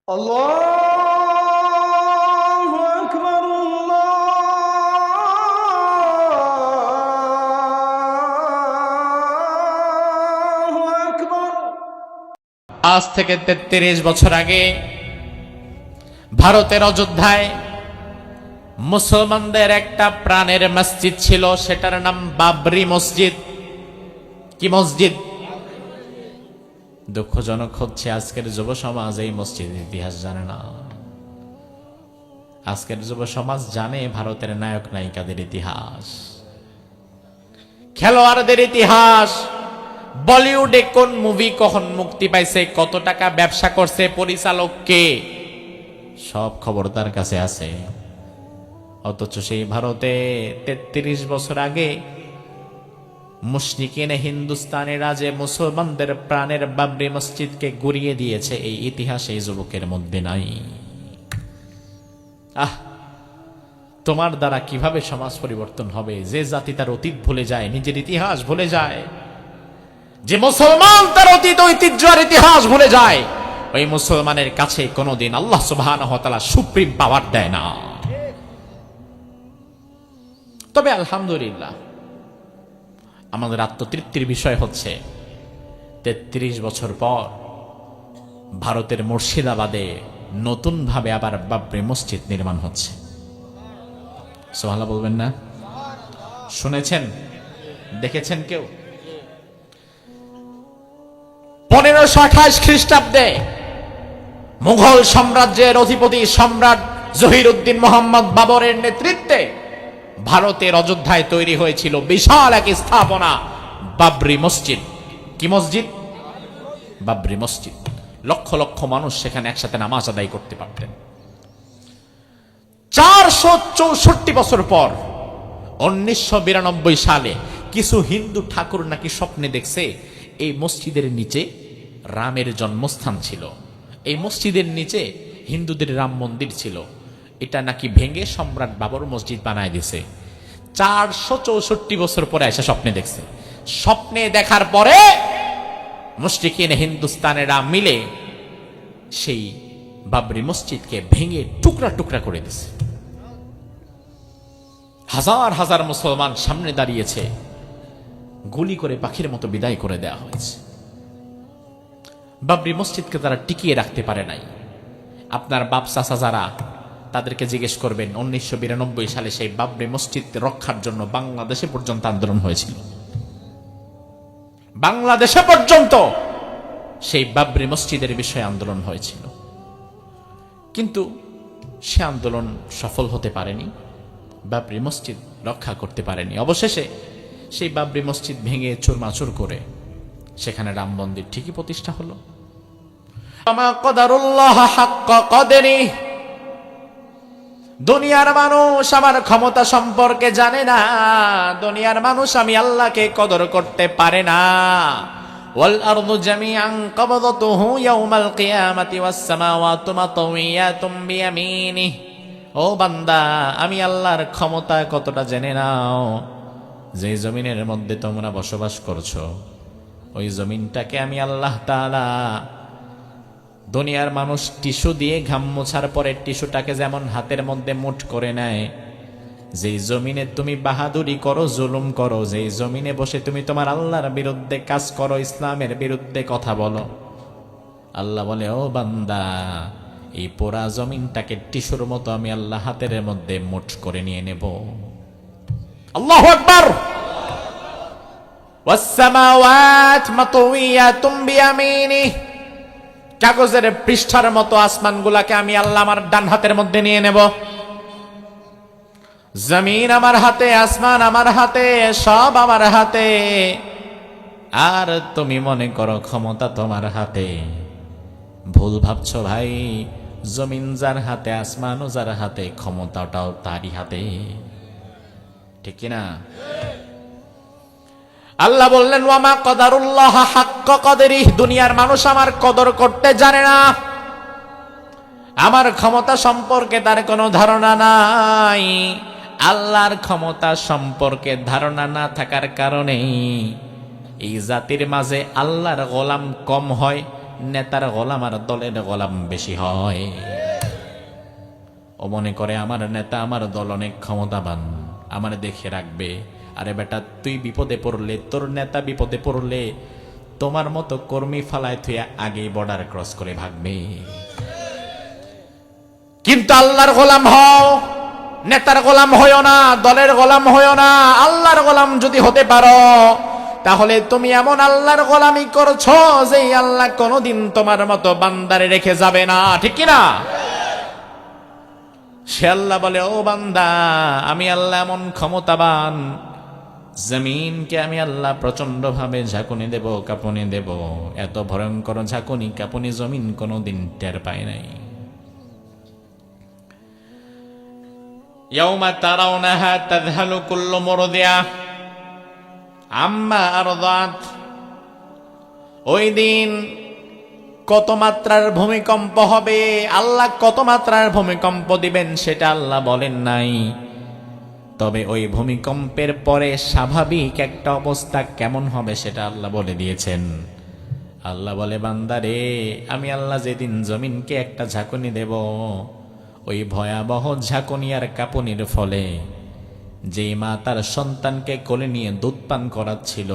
আল্লাহু আকবার, আল্লাহু আকবার। আজ থেকে ৩৩ বছর আগে ভারতের অযোধ্যায় মুসলমানদের একটা প্রাণের মসজিদ ছিল, সেটার নাম বাবরি মসজিদ। কি মসজিদ? দুঃখজনক হচ্ছে আজকের যুব সমাজ এই মসজিদের ইতিহাস জানে না। আজকের যুব সমাজ জানে ভারতের নায়ক নায়িকাদের ইতিহাস, খেলোয়াড়দের ইতিহাস, বলিউডে কোন মুভি কখন মুক্তি পাইছে, কত টাকা ব্যবসা করছে, পরিচালক কে, সব খবর তার কাছে আছে। অথচ সেই ভারতে ৩৩ বছর আগে মুশরিকিনে হিন্দুস্তানিরা যে মুসলমানদের প্রাণের বাবরি মসজিদকে গুড়িয়ে দিয়েছে, এই ইতিহাস এই যুবকের মধ্যে নাই। তোমার দ্বারা কিভাবে সমাজ পরিবর্তন হবে? যে জাতি তার অতীত ভুলে যায়, নিজের ইতিহাস ভুলে যায়, যে মুসলমান তার অতীত ঐতিহ্য আর ইতিহাস ভুলে যায়, ওই মুসলমানের কাছে কোনোদিন আল্লাহ সুবহানাহু ওয়া তাআলা সুপ্রিম পাওয়ার দেয় না। তবে আলহামদুলিল্লাহ, আমাদের আত্মতৃপ্তির বিষয় হচ্ছে ৩৩ বছর পর ভারতের মুর্শিদাবাদে নতুন ভাবে আবার বাবরি মসজিদ নির্মাণ হচ্ছে। সুবহানাল্লাহ বলবেন না? শুনেছেন, দেখেছেন কেউ? ১৫২৮ খ্রিস্টাব্দে মুঘল সাম্রাজ্যের অধিপতি সম্রাট জহিরউদ্দিন মোহাম্মদ বাবরের নেতৃত্বে ভারতের অযোধ্যায় তৈরি হয়েছিল বিশাল এক স্থাপনা, বাবরি মসজিদ। কি মসজিদ? বাবরি মসজিদ। লক্ষ লক্ষ মানুষ সেখানে একসাথে নামাজ আদায় করতে পারতেন। ৪৬৪ বছর পর ১৯৯২ সালে কিছু হিন্দু ঠাকুর নাকি স্বপ্নে দেখছে এই মসজিদের নিচে রামের জন্মস্থান ছিল, এই মসজিদের নিচে হিন্দুদের রাম মন্দির ছিল, এটা নাকি ভেঙে সম্রাট বাবর মসজিদ বানায় দিছে। ৪৬৪ বছর পরে এসে স্বপ্নে দেখছে। স্বপ্নে দেখার পরে মুশরিকিন হিন্দুস্তানেরা মিলে সেই বাবরি মসজিদকে ভেঙে টুকরা টুকরা করে দিছে। হাজার হাজার মুসলমান সামনে দাঁড়িয়েছে, গুলি করে পাখির মতো বিদায় করে দেওয়া হয়েছে। বাবরি মসজিদকে তারা টিকিয়ে রাখতে পারে নাই। আপনার বাপ চাচা যারা, তাদেরকে জিজ্ঞেস করবেন ১৯৯২ সালে সেই বাবরি মসজিদ রক্ষার জন্য বাংলাদেশে পর্যন্ত আন্দোলন হয়েছিল। বাংলাদেশে পর্যন্ত সেই বাবরি মসজিদের বিষয়ে আন্দোলন হয়েছিল, কিন্তু সে আন্দোলন সফল হতে পারেনি, বাবরি মসজিদ রক্ষা করতে পারেনি। অবশেষে সেই বাবরি মসজিদ ভেঙে চুরমাচুর করে সেখানে রাম মন্দির ঠিকই প্রতিষ্ঠা হলো। দুনিয়ার মানুষ আমার ক্ষমতা সম্পর্কে জানে না, দুনিয়ার মানুষ আমি আল্লাহকে কদর করতে পারে না। ওয়াল আরদু জামিআন কবদতুহু ইয়াউমাল কিয়ামাতি ওয়াস সামাওয়াতু মাতওয়িয়াতুম বিয়ামিনিহি। ও বান্দা, আমি আল্লাহর ক্ষমতা কতটা জেনে নাও। যে জমিনের মধ্যে তোমরা বসবাস করছো, ওই জমিনটাকে আমি আল্লাহ তাআলা, দুনিয়ার মানুষ টিস্যু দিয়ে ঘাম মোছার পরে টিস্যুটাকে যেমন হাতের মধ্যে মুঠ করে নেয়, যেই জমিনে তুমি বাহাদুরি করো, জুলুম করো, যেই জমিনে বসে তুমি তোমার আল্লাহর বিরুদ্ধে কাজ করো, ইসলামের বিরুদ্ধে কথা বলো, আল্লাহ বলে ও বান্দা, এই পোড়া জমিনটাকে টিস্যুর মতো আমি আল্লাহ হাতের মধ্যে মুঠ করে নিয়ে নেব। আল্লাহু আকবার। ওয়াস সামাওয়াত মাতওয়িয়াতুম বিয়ামিনিহি। কাগজের পৃষ্ঠার মতো আসমানগুলাকে আমি আল্লাহ আমার ডান হাতের মধ্যে নিয়ে নেব। জমিন আমার হাতে, আসমান আমার হাতে, সব আমার হাতে। আর তুমি মনে করো ক্ষমতা তোমার হাতে। ভুল ভাবছো ভাই, জমিন যার হাতে, আসমানও যার হাতে, ক্ষমতাটাও তারই হাতে, ঠিক কিনা? আল্লাহ বললেন ওয়ামা কদারুল্লাহ হাক্কা কদরিহি। দুনিয়ার মানুষ আমার কদর করতে জানে না, আমার ক্ষমতা সম্পর্কে তার কোনো ধারণা নাই। আল্লাহর ক্ষমতা সম্পর্কে ধারণা না থাকার কারণে এই জাতির মাঝে আল্লাহর গোলাম কম হয়, নেতার গোলাম আর দলের গোলাম বেশি হয়। ও মনে করে আমার নেতা আমার দল অনেক ক্ষমতাবান, আমার দেখে রাখবে। আরে বেটা, তুই বিপদে পড়লে, তোর নেতা বিপদে পড়লে তোমার মতো কর্মী ফালায় তুই আগেই বর্ডার ক্রস করে ভাগবে। কিন্তু আল্লাহর গোলাম হও, নেতার গোলাম হইও না, দলের গোলাম হইও না। আল্লাহর গোলাম যদি হতে পারো তাহলে তুমি এমন আল্লাহর গোলামি করছো যে আল্লাহ কোনোদিন তোমার মতো বান্দারে রেখে যাবে না, ঠিক কিনা? সে আল্লাহ বলে, ও বান্দা, আমি আল্লাহ এমন ক্ষমতাবান, জমিনকে আমি আল্লাহ প্রচন্ড ভাবে ঝাঁকুনি দেব, কাঁপুনি দেব। এত ভয়ঙ্কর ঝাঁকুনি কাঁপুনি জমিন কোনোদিন টের পায় নাই। ইয়াউমা তারাউনাহা তাযহালু কুল্লু মুরদিআ আম্মা আরদাত। ওই দিন কত মাত্রার ভূমিকম্প হবে, আল্লাহ কত মাত্রার ভূমিকম্প দিবেন সেটা আল্লাহ বলেন নাই। তবে ওই ভূমিকম্পের পরে স্বাভাবিক একটা অবস্থা কেমন হবে সেটা আল্লাহ বলে দিয়েছেন। আল্লাহ বলে, বান্দারে, আমি আল্লাহ যেদিন জমিনকে একটা ঝাঁকুনি দেব, ওই ভয়াবহ ঝাঁকুনি আর কাঁপুনির ফলে যে মা তার সন্তানকে কোলে নিয়ে দুধ পান করাচ্ছিল,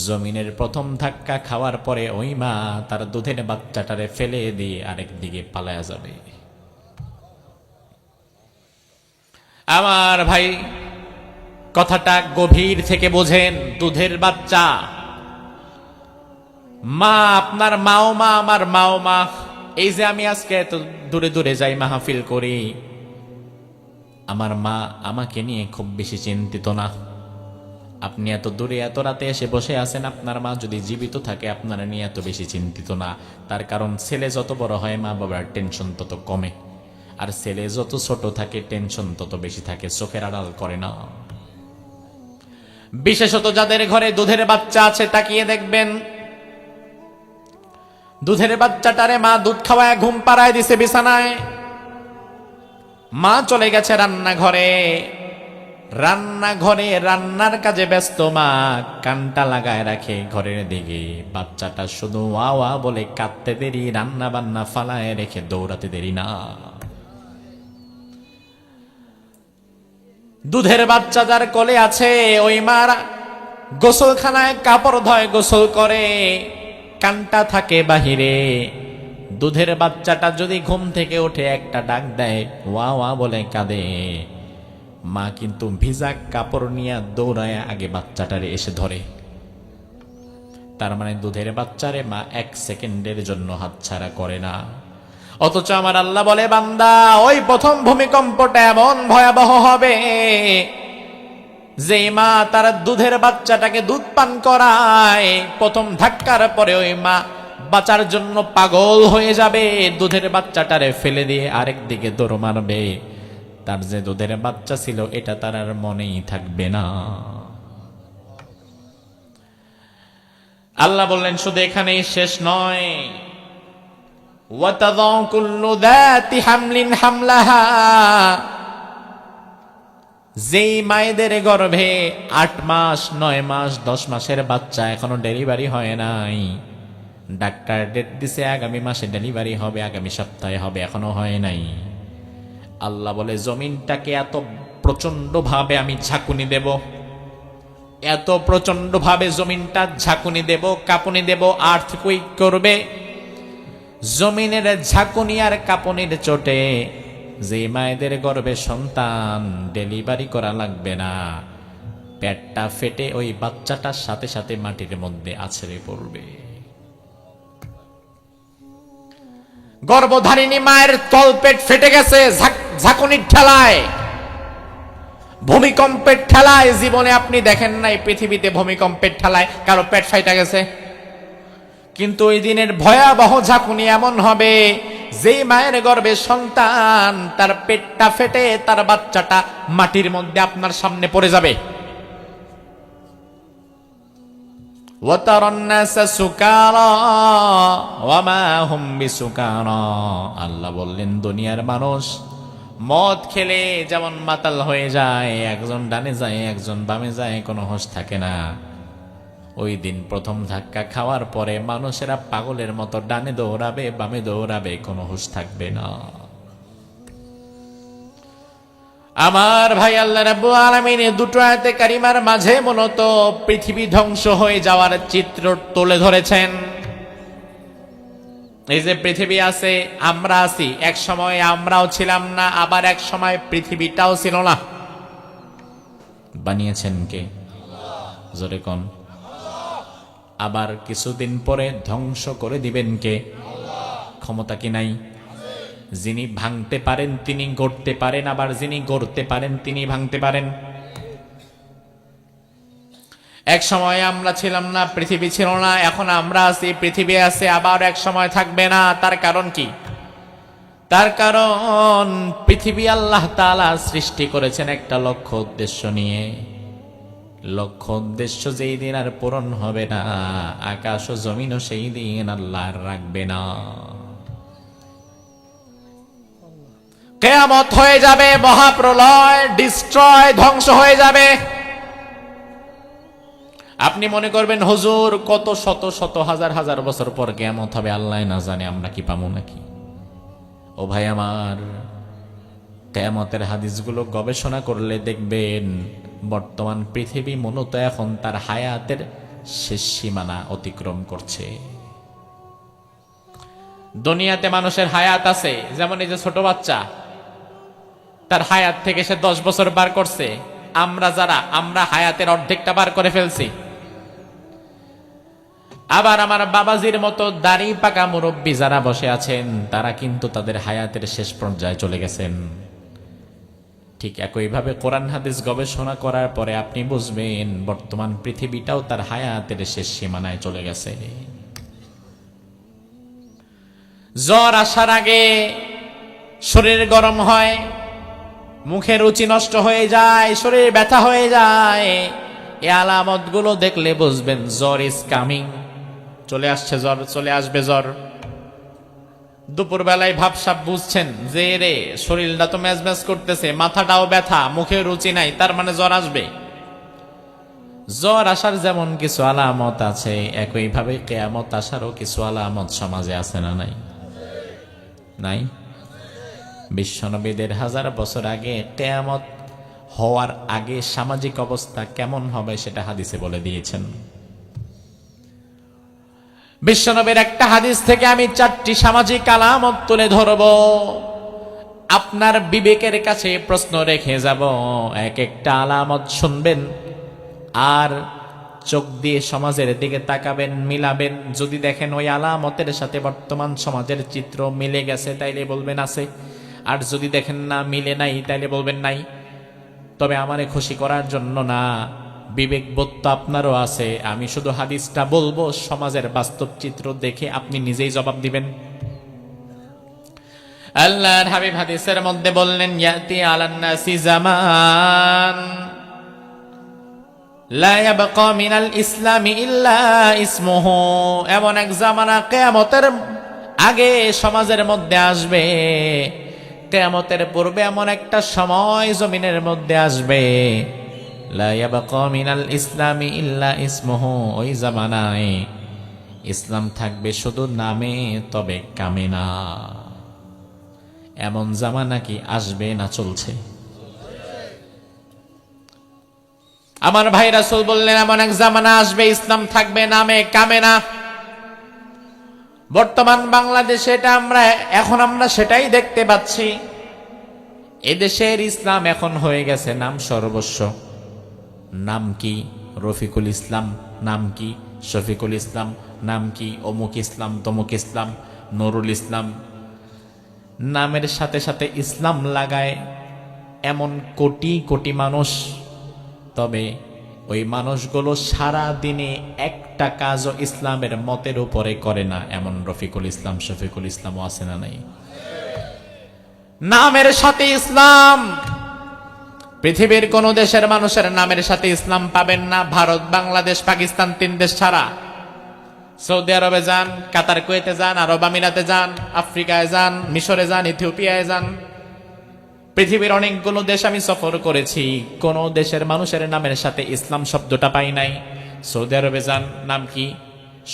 জমিনের প্রথম ধাক্কা খাওয়ার পরে ওই মা তার দুধের বাচ্চাটারে ফেলে দিয়ে আরেক দিকে পালায়া যাবে। আমার ভাই, কথাটা গভীর থেকে বোঝেন। দুধের বাচ্চা, মা, আপনার মাও মা, আমার মাও মা। এই যে আমি আজকে এত দূরে দূরে যাই, মাহফিল করি, আমার মা আমাকে নিয়ে খুব বেশি চিন্তিত না। আপনি এত দূরে এত রাতে এসে বসে আছেন, আপনার মা যদি জীবিত থাকে আপনারা নিয়ে এত বেশি চিন্তিত না। তার কারণ ছেলে যত বড় হয় মা বাবার টেনশন তত কমে, আর ছেলে যত ছোট থাকে টেনশন তত বেশি থাকে, চোখের আড়াল করে না। বিশেষত যাদের ঘরে দুধের বাচ্চা আছে তাকিয়ে দেখবেন, দুধের বাচ্চাটারে মা দুধ খাওয়ায় ঘুম পাড়ায় দিছে বিছানায়, মা চলে গেছে রান্নাঘরে। রান্নার কাজে ব্যস্ত মা কানটা লাগায় রাখে ঘরের দিকে। বাচ্চাটা শুধু ওয়া ওয়া বলে কাঁদতে দেরি, রান্না বান্না ফালায় রেখে দৌড়াতে দেরি না। দুধের বাচ্চা যার কোলে আছে, ওই মার গোসলখানায় কাপড় ধয়, গোসল করে, কানটা থাকে বাহিরে। দুধের বাচ্চাটা যদি ঘুম থেকে উঠে একটা ডাক দেয়, ওয়া ওয়া বলে কাঁদে, মা কিন্তু ভিজা কাপড় নিয়ে দৌড়ায় আগে বাচ্চাটারে এসে ধরে। তার মানে দুধের বাচ্চারে মা এক সেকেন্ডের জন্য হাতছাড়া করে না। অথচ আমার আল্লাহ বলে, বান্দা, ওই প্রথম ভূমিকম্পটা এমন ভয়াবহ হবে যে মা তার দুধের বাচ্চাটাকে দুধ পান করায়, প্রথম ধাক্কার পরে ওই মা বাঁচার জন্য পাগল হয়ে যাবে, দুধের বাচ্চাটারে ফেলে দিয়ে আরেক দিকে দৌড় মারবে। তার যে দুধের বাচ্চা ছিল এটা তার আর মনেই থাকবে না। আল্লাহ বললেন, শুধু এখানেই শেষ নয়, ওয়াতাযাউ কুল্লু যাতি হামলিন হামলাহা। যেই মায়েদের গর্ভে 8 মাস 9 মাস 10 মাসের বাচ্চা এখনো ডেলিভারি হয় নাই, ডাক্তার ডেট দিছে আগামী মাসে ডেলিভারি হবে, আগামী সপ্তাহে হবে, এখনো হয় নাই। আল্লাহ বলে, জমিনটাকে এত প্রচন্ড ভাবে আমি ঝাঁকুনি দেব, এত প্রচন্ড ভাবে জমিনটা ঝাঁকুনি দেব, কাঁপুনি দেব, আর্থকুইক করবে। জমিনের ঝাঁকুনি আর কাঁপুনির চোটে যে মায়েদের গর্ভে সন্তান ডেলিভারি করা লাগবে না, পেটটা ফেটে ওই বাচ্চাটার সাথে সাথে মাটির মধ্যে আছড়ে পড়বে। গর্ভধারিণী মায়ের তলপেট ফেটে গেছে ঝাঁকুনির ঠেলায়, ভূমিকম্পের ঠেলায়। জীবনে আপনি দেখেন নাই পৃথিবীতে ভূমিকম্পের ঠেলায় কারো পেট ফাইটা গেছে। কিন্তু ওই দিনের ভয়াবহ ঝাঁকুনি এমন হবে, যেই মায়ের গর্ভে সন্তান তার পেটটা ফেটে তার বাচ্চাটা মাটির মধ্যে আপনার সামনে পড়ে যাবে। আল্লাহ বললেন, দুনিয়ার মানুষ মদ খেলে যেমন মাতাল হয়ে যায়, একজন ডানে যায় একজন বামে যায়, কোনো হোশ থাকে না। ওই দিন প্রথম ধাক্কা খাওয়ার পরে মানুষেরা পাগলের মতো ডানে দৌড়াবে বামে দৌড়াবে, কোনো হুঁশ থাকবে না। আমার ভাই, আল্লাহ রাব্বুল আলামিন দুটো আয়াতে কারিমার মাঝে মূলত পৃথিবী ধ্বংস হয়ে যাওয়ার চিত্র তুলে ধরেছেন। এই যে পৃথিবী আছে, আমরা আছি, এক সময় আমরাও ছিলাম না, আবার এক সময় পৃথিবীটাও ছিল না। বানিয়েছেন কে? জোরে কোন। আবার কিছুদিন পরে ধ্বংস করে দিবেন কে? ক্ষমতা কি নাই? যিনি ভাঙতে পারেন তিনি গড়তে পারেন, আবার যিনি গড়তে পারেন তিনি ভাঙতে পারেন। এক সময় আমরা ছিলাম না, পৃথিবী ছিল না, এখন আমরা আছি, পৃথিবী আছে, আবার এক সময় থাকবে না। তার কারণ কি? তার কারণ পৃথিবী আল্লাহ তাআলা সৃষ্টি করেছেন একটা লক্ষ্য উদ্দেশ্য নিয়ে। লক্ষ্য উদ্দেশ্য যেই দিন আর পূরণ হবে না, আকাশ ও জমিনও সেই দিন আল্লাহ রাখবে না। কিয়ামত হয়ে যাবে, মহাপ্রলয়, ডিস্ট্রয়, ধ্বংস হয়ে যাবে। আপনি মনে করবেন হুজুর কত শত শত হাজার হাজার বছর পর কিয়ামত হবে, আল্লাহ না জানে, আমরা কি পাবো নাকি? ও ভাই আমার, কিয়ামতের হাদিসগুলো গবেষণা করলে দেখবেন বর্তমান পৃথিবী মূলত এখন তার হায়াতের শেষ সীমানা অতিক্রম করছে। দুনিয়াতে মানুষের হায়াত আছে, যেমন এই যে ছোট বাচ্চা, তার হায়াত থেকে সে 10 বছর বার করছে। আমরা হায়াতের অর্ধেকটা বার করে ফেলছি। আবার আমার বাবাজির মতো দাড়ি পাকা মুরব্বী যারা বসে আছেন, তারা কিন্তু তাদের হায়াতের শেষ পর্যায়ে চলে গেছেন। ঠিক একইভাবে কোরআন হাদিস গবেষণা করার পরে আপনি বুঝবেন বর্তমান পৃথিবীটাও তার হায়াতের শেষ সীমানায় চলে গেছে। জ্বর আসার আগে শরীর গরম হয়, মুখের রুচি নষ্ট হয়ে যায়, শরীর ব্যথা হয়ে যায়। এই আলামতগুলো দেখলে বুঝবেন জ্বর ইজ কামিং, চলে আসছে জ্বর, চলে আসবে জ্বর। দুপুর বেলায় ভাবসাব বুঝছেন যে রে শরীরটা তো ম্যাজম্যাজ করতেছে, মাথাটাও ব্যথা, মুখে রুচি নাই, তার মানে জ্বর আসবে। জ্বর আসার যেমন কিছু আলামত আছে, একইভাবে কিয়ামত আসারও কিছু আলামত সমাজে আছে না নাই? নাই? বিশ্বনবীদের 1000 বছর আগে কিয়ামত হওয়ার আগে সামাজিক অবস্থা কেমন হবে সেটা হাদিসে বলে দিয়েছেন। বিশ্বনবীর একটা হাদিস থেকে আমি 4টি সামাজিক আলামত তুলে ধরব, আপনার বিবেকের কাছে প্রশ্ন রেখে যাব। এক একটা আলামত শুনবেন আর চোখ দিয়ে সমাজের দিকে তাকাবেন, মিলাবেন। যদি দেখেন ওই আলামতের সাথে বর্তমান সমাজের চিত্র মিলে গেছে, তাইলে বলবেন আছে। আর যদি দেখেন না, মিলে নাই, তাইলে বলবেন নাই। তবে আমারে খুশি করার জন্য না, বিবেকবোধ তো আপনারও আছে। আমি শুধু হাদিসটা বলবো, সমাজের বাস্তব চিত্র দেখে আপনি নিজেই জবাব দিবেন। আল্লাহর হাবিব হাদিসের মধ্যে বললেন, ইয়াতি আলান নাসি জামান লা ইয়াবকা মিনাল ইসলামি ইল্লা ইসমুহু। এমন এক জামানা কিয়ামতের আগে সমাজের মধ্যে আসবে, কিয়ামতের পূর্বে এমন একটা সময় জমিনের মধ্যে আসবে, লা ইয়াবকা মিনাল ইসলামি ইল্লা ইসমুহু। ওই জামানায় ইসলাম থাকবে শুধু নামে, তবে কামে না। এমন জামানা কি আসবে না চলছে? আমার ভাই রাসূল বললেন এমন এক জামানা আসবে, ইসলাম থাকবে নামে, কামে না। বর্তমান বাংলাদেশে এটা আমরা সেটাই দেখতে পাচ্ছি। এদেশের ইসলাম এখন হয়ে গেছে নাম সর্বস্ব। নাম কি? রফিকুল ইসলাম। নাম কি? শফিকুল ইসলাম। নাম কি? অমুক ইসলাম, তমুক ইসলাম, নুরুল ইসলাম। নামের সাথে সাথে ইসলাম লাগায় এমন কোটি কোটি মানুষ, তবে ওই মানুষগুলো সারা দিনে একটা কাজও ইসলামের মতের উপরে করে না। এমন রফিকুল ইসলাম, শফিকুল ইসলামও আছে না নাই? নামের সাথে ইসলাম। পৃথিবীর কোন দেশের মানুষের নামের সাথে ইসলাম পাবেন না, ভারত, বাংলাদেশ, পাকিস্তান 3 দেশ ছাড়া। সৌদি আরবে যান, কাতার, কুয়েতে যান, আরব আমিরাতে যান, আফ্রিকায় যান, মিশরে যান, ইথিওপিয়ায় যান, পৃথিবীর অনেকগুলো দেশ আমি সফর করেছি, কোন দেশের মানুষের নামের সাথে ইসলাম শব্দটা পাই নাই। সৌদি আরবে যান, নাম কি?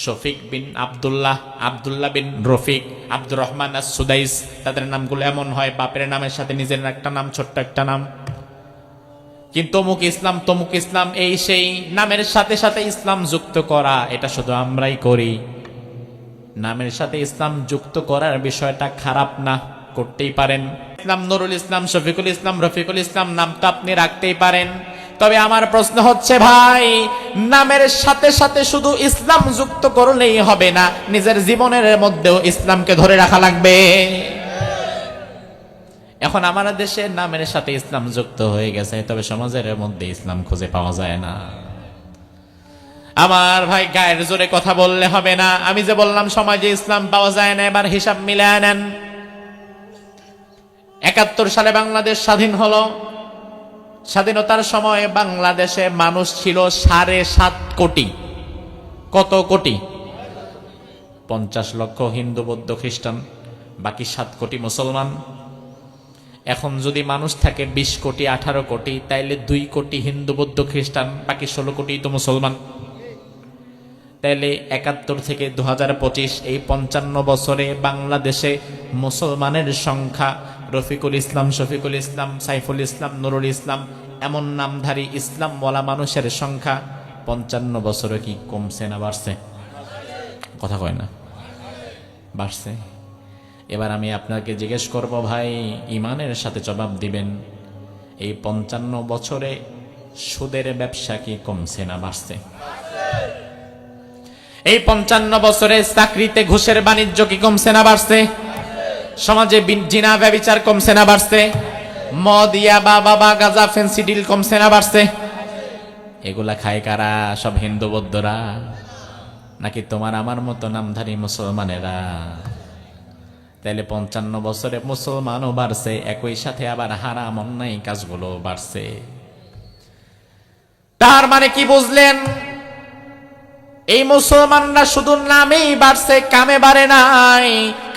শফিক বিন আব্দুল্লাহ, আব্দুল্লাহ বিন রফিক, আব্দুর রহমান আর সুদাইস। তাদের নামগুলো এমন হয়, বাপের নামের সাথে নিজের একটা নাম, ছোট্ট একটা নাম। কিন্তু তমুক ইসলাম, তমুক ইসলাম, এই সেই নামের সাথে সাথে ইসলাম যুক্ত করা, এটা শুধু আমরাই করি। নামের সাথে ইসলাম যুক্ত করার বিষয়টা খারাপ না, করতেই পারেন। ইসলাম নুরুল ইসলাম, শফিকুল ইসলাম, রফিকুল ইসলাম নাম তো আপনি রাখতেই পারেন। তবে আমার প্রশ্ন হচ্ছে ভাই, নামের সাথে সাথে শুধু ইসলাম যুক্ত করলেই হবে না, নিজের জীবনের মধ্যেও ইসলামকে ধরে রাখা লাগবে। এখন আমাদের দেশে নামের সাথে ইসলাম যুক্ত হয়ে গেছে, তবে সমাজের মধ্যে ইসলাম খুঁজে পাওয়া যায় না। আমার ভাই গায়ের জোরে কথা বললে হবে না। আমি যে বললাম সমাজে ইসলাম পাওয়া যায় না, এবার হিসাব মিলায় নেন। ৭১ সালে বাংলাদেশ স্বাধীন হলো। স্বাধীনতার সময় বাংলাদেশে মানুষ ছিল ৭.৫ কোটি। কত কোটি? ৫০ লক্ষ হিন্দু, বৌদ্ধ, খ্রিস্টান, বাকি ৭ কোটি মুসলমান। এখন যদি মানুষ থাকে ২০ কোটি, ১৮ কোটি, তাইলে ২ কোটি হিন্দু, বৌদ্ধ, খ্রিস্টান, বাকি ১৬ কোটি তো মুসলমান। তাইলে ৭১ থেকে ২০২৫ এই ৫৫ বছরে বাংলাদেশে মুসলমানের সংখ্যা, রফিকুল ইসলাম, শফিকুল ইসলাম, সাইফুল ইসলাম, নুরুল ইসলাম, এমন নামধারী ইসলামওয়ালা মানুষের সংখ্যা ৫৫ বছরে কি কমছে না বাড়ছে? কথা কয় না, বাড়ছে। এবার আমি আপনাকে জিজ্ঞেস করব ভাই, ইমানের সাথে জবাব দিবেন, এই ৫৫ বছরে সুদের ব্যবসা কি কমছে না বাড়ছে? এই ৫৫ বছরে চাকরিতে ঘুষের বাণিজ্য কি কমছে না বাড়ছে? সমাজে জিনা ব্যভিচার কমছে না বাড়ছে? মদ, ইয়াবা, বাবা, গাঁজা, ফেন্সিডিল কমছে না বাড়ছে? এগুলা খায় কারা? সব হিন্দু বৌদ্ধরা, নাকি তোমার আমার মতো নামধারী মুসলমানেরা? তাইলে ৫৫ বছরে মুসলমানও বাড়ছে, একই সাথে আবার হারাম অন্যায় কাজগুলো বাড়ছে। তার মানে কি বুঝলেন? এই মুসলমানরা শুধু নামেই বাড়ছে, কামে বাড়ে নাই।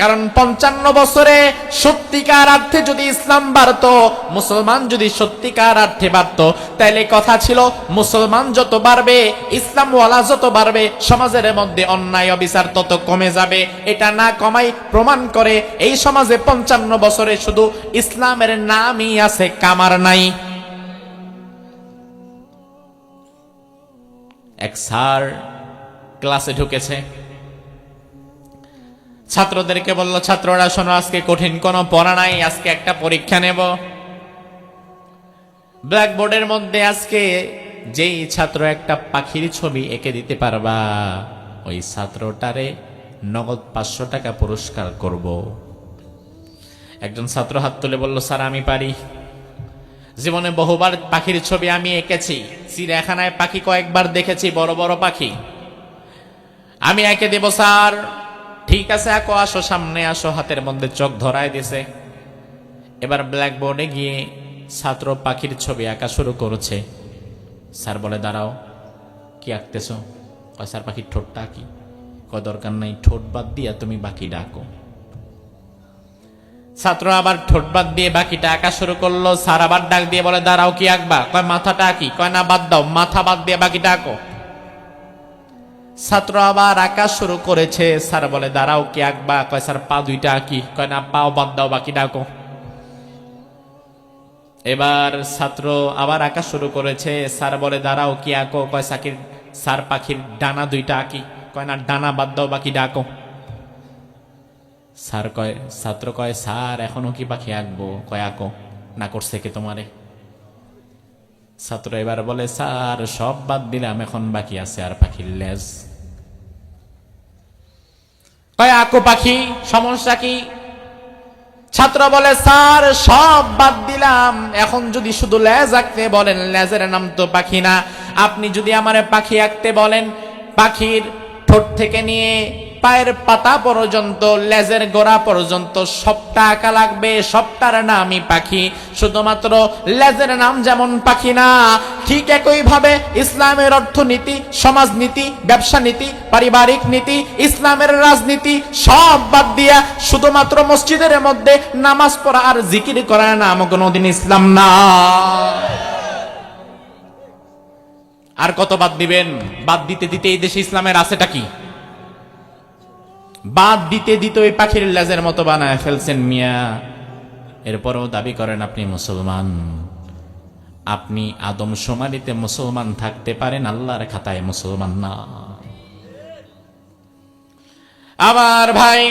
কারণ ৫৫ বছরে সত্যিকার অর্থে যদি ইসলাম বাড়তো, মুসলমান যদি সত্যিকার অর্থে বাড়তো, তাইলে কথা ছিল মুসলমান যত বাড়বে, ইসলামওয়ালা যত বাড়বে, সমাজের মধ্যে অন্যায় অবিচার তত কমে যাবে। এটা না কমাই প্রমাণ করে এই সমাজে ৫৫ বছরে শুধু ইসলামের নামই আছে, কামার নাই। এক স্যার ক্লাসে ঢুকেছে, ছাত্রদেরকে বলল, ছাত্ররা শোনো, আজকে কঠিন কোনো পড়া নাই, আজকে একটা পরীক্ষা নেব। ব্ল্যাকবোর্ডের মধ্যে আজকে যেই ছাত্র একটা পাখির ছবি এঁকে দিতে পারবা, ওই ছাত্রটারে নগদ ৫০০ টাকা পুরস্কার করব। একজন ছাত্র হাত তুলে বলল, স্যার আমি পারি, জীবনে বহুবার পাখির ছবি আমি এঁকেছি, চিড়িয়াখানায় পাখি কয়েকবার দেখেছি, বড় বড় পাখি, আমি এঁকে দেব স্যার। ঠিক আছে, আঁকো, আসো, সামনে আসো। হাতের মধ্যে চোখ ধরায় দিছে। এবার ব্ল্যাকবোর্ডে গিয়ে ছাত্র পাখির ছবি আঁকা শুরু করেছে। স্যার বলে, দাঁড়াও, কি আঁকতেছো? কয়, স্যার পাখির ঠোঁটটা আঁকি। কয়, দরকার নাই, ঠোঁট বাদ দিয়া তুমি বাকিটা আঁকো। ছাত্র আবার ঠোঁট বাদ দিয়ে বাকিটা আঁকা শুরু করলো। স্যার আবার ডাক দিয়ে বলে, দাঁড়াও, কি আঁকবা? কয়, মাথাটা আঁকি। কয়, না, বাদ দাও, মাথা বাদ দিয়ে বাকিটা আঁকো। ছাত্র আবার আঁকা শুরু করেছে। স্যার বলে, দাঁড়াও, কি আঁকবা? কয়, স্যার পা দুইটা আঁকি। কয়, না, পাও বাদ দাও, বাকিটা আঁকো। এবার ছাত্র আবার আঁকা শুরু করেছে। স্যার বলে, দাঁড়াও, কি আঁকো? কয়, স্যার পাখির ডানা দুইটা আঁকি। কয়, না, ডানা বাদ দাও, বাকিটা আঁকো। ছাত্র কয়, স্যার এখনো কি পাখি আঁকবো? কয়, আঁকো। না করছে কে তোমারে? ছাত্র এবার বলে, স্যার সব বাদ দিলাম, এখন বাকি আছে আর পাখির লেজ। কয়, আঁকো পাখি, সমস্যা কি? ছাত্র বলে, স্যার সব বাদ দিলাম, এখন যদি শুধু লেজ আঁকতে বলেন, লেজের নাম তো পাখি না। আপনি যদি আমারে পাখি আঁকতে বলেন, পাখির ঠোঁট থেকে নিয়ে পায়ের পাতা পর্যন্ত, লেজের গোড়া পর্যন্ত সবটা আঁকা লাগবে। সবটার নামই পাখি, শুধুমাত্র লেজের নাম যেমন পাখি না, ঠিক একই ভাবে ইসলামের অর্থনীতি, সমাজনীতি, ব্যবসা নীতি, পারিবারিক নীতি, ইসলামের রাজনীতি সব বাদ দিয়া শুধুমাত্র মসজিদের মধ্যে নামাজ পড়া আর জিকির করার নাম কোনোদিন ইসলাম না। আর কত বাদ দিবেন? বাদ দিতে দিতে এই দেশে ইসলামের আছেটা কি? বাদ দিতে দিতে ওই পাখির লেজের মতো বানায় ফেলছেন মিয়া। এরপরও দাবি করেন আপনি মুসলমান। আপনি আদমশুমারিতে মুসলমান থাকতে পারেন, আল্লাহর খাতায় মুসলমান না। আমার ভাই,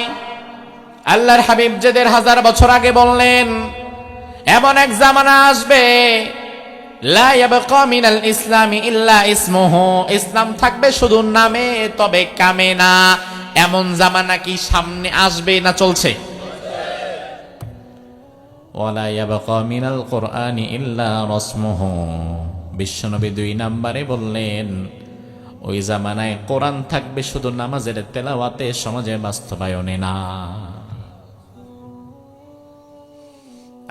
আল্লাহর হাবিব যে ১৫০০ বছর আগে বললেন, এমন এক জামানা আসবে লা ইয়াবকা মিনাল ইসলামি ইল্লা ইসমুহু, ইসলাম থাকবে শুধু নামে তবে কামে না। এমন জামানা কি সামনে আসবে না চলছে? ওয়ালা ইয়াবকা মিনাল কুরআনি ইল্লা রাসমুহু, বিশ্বনবী ২ নম্বরে বললেন ওই জামানায় কোরআন থাকবে শুধু নামাজের তেলাওয়াতে, সমাজে বাস্তবায়নে না।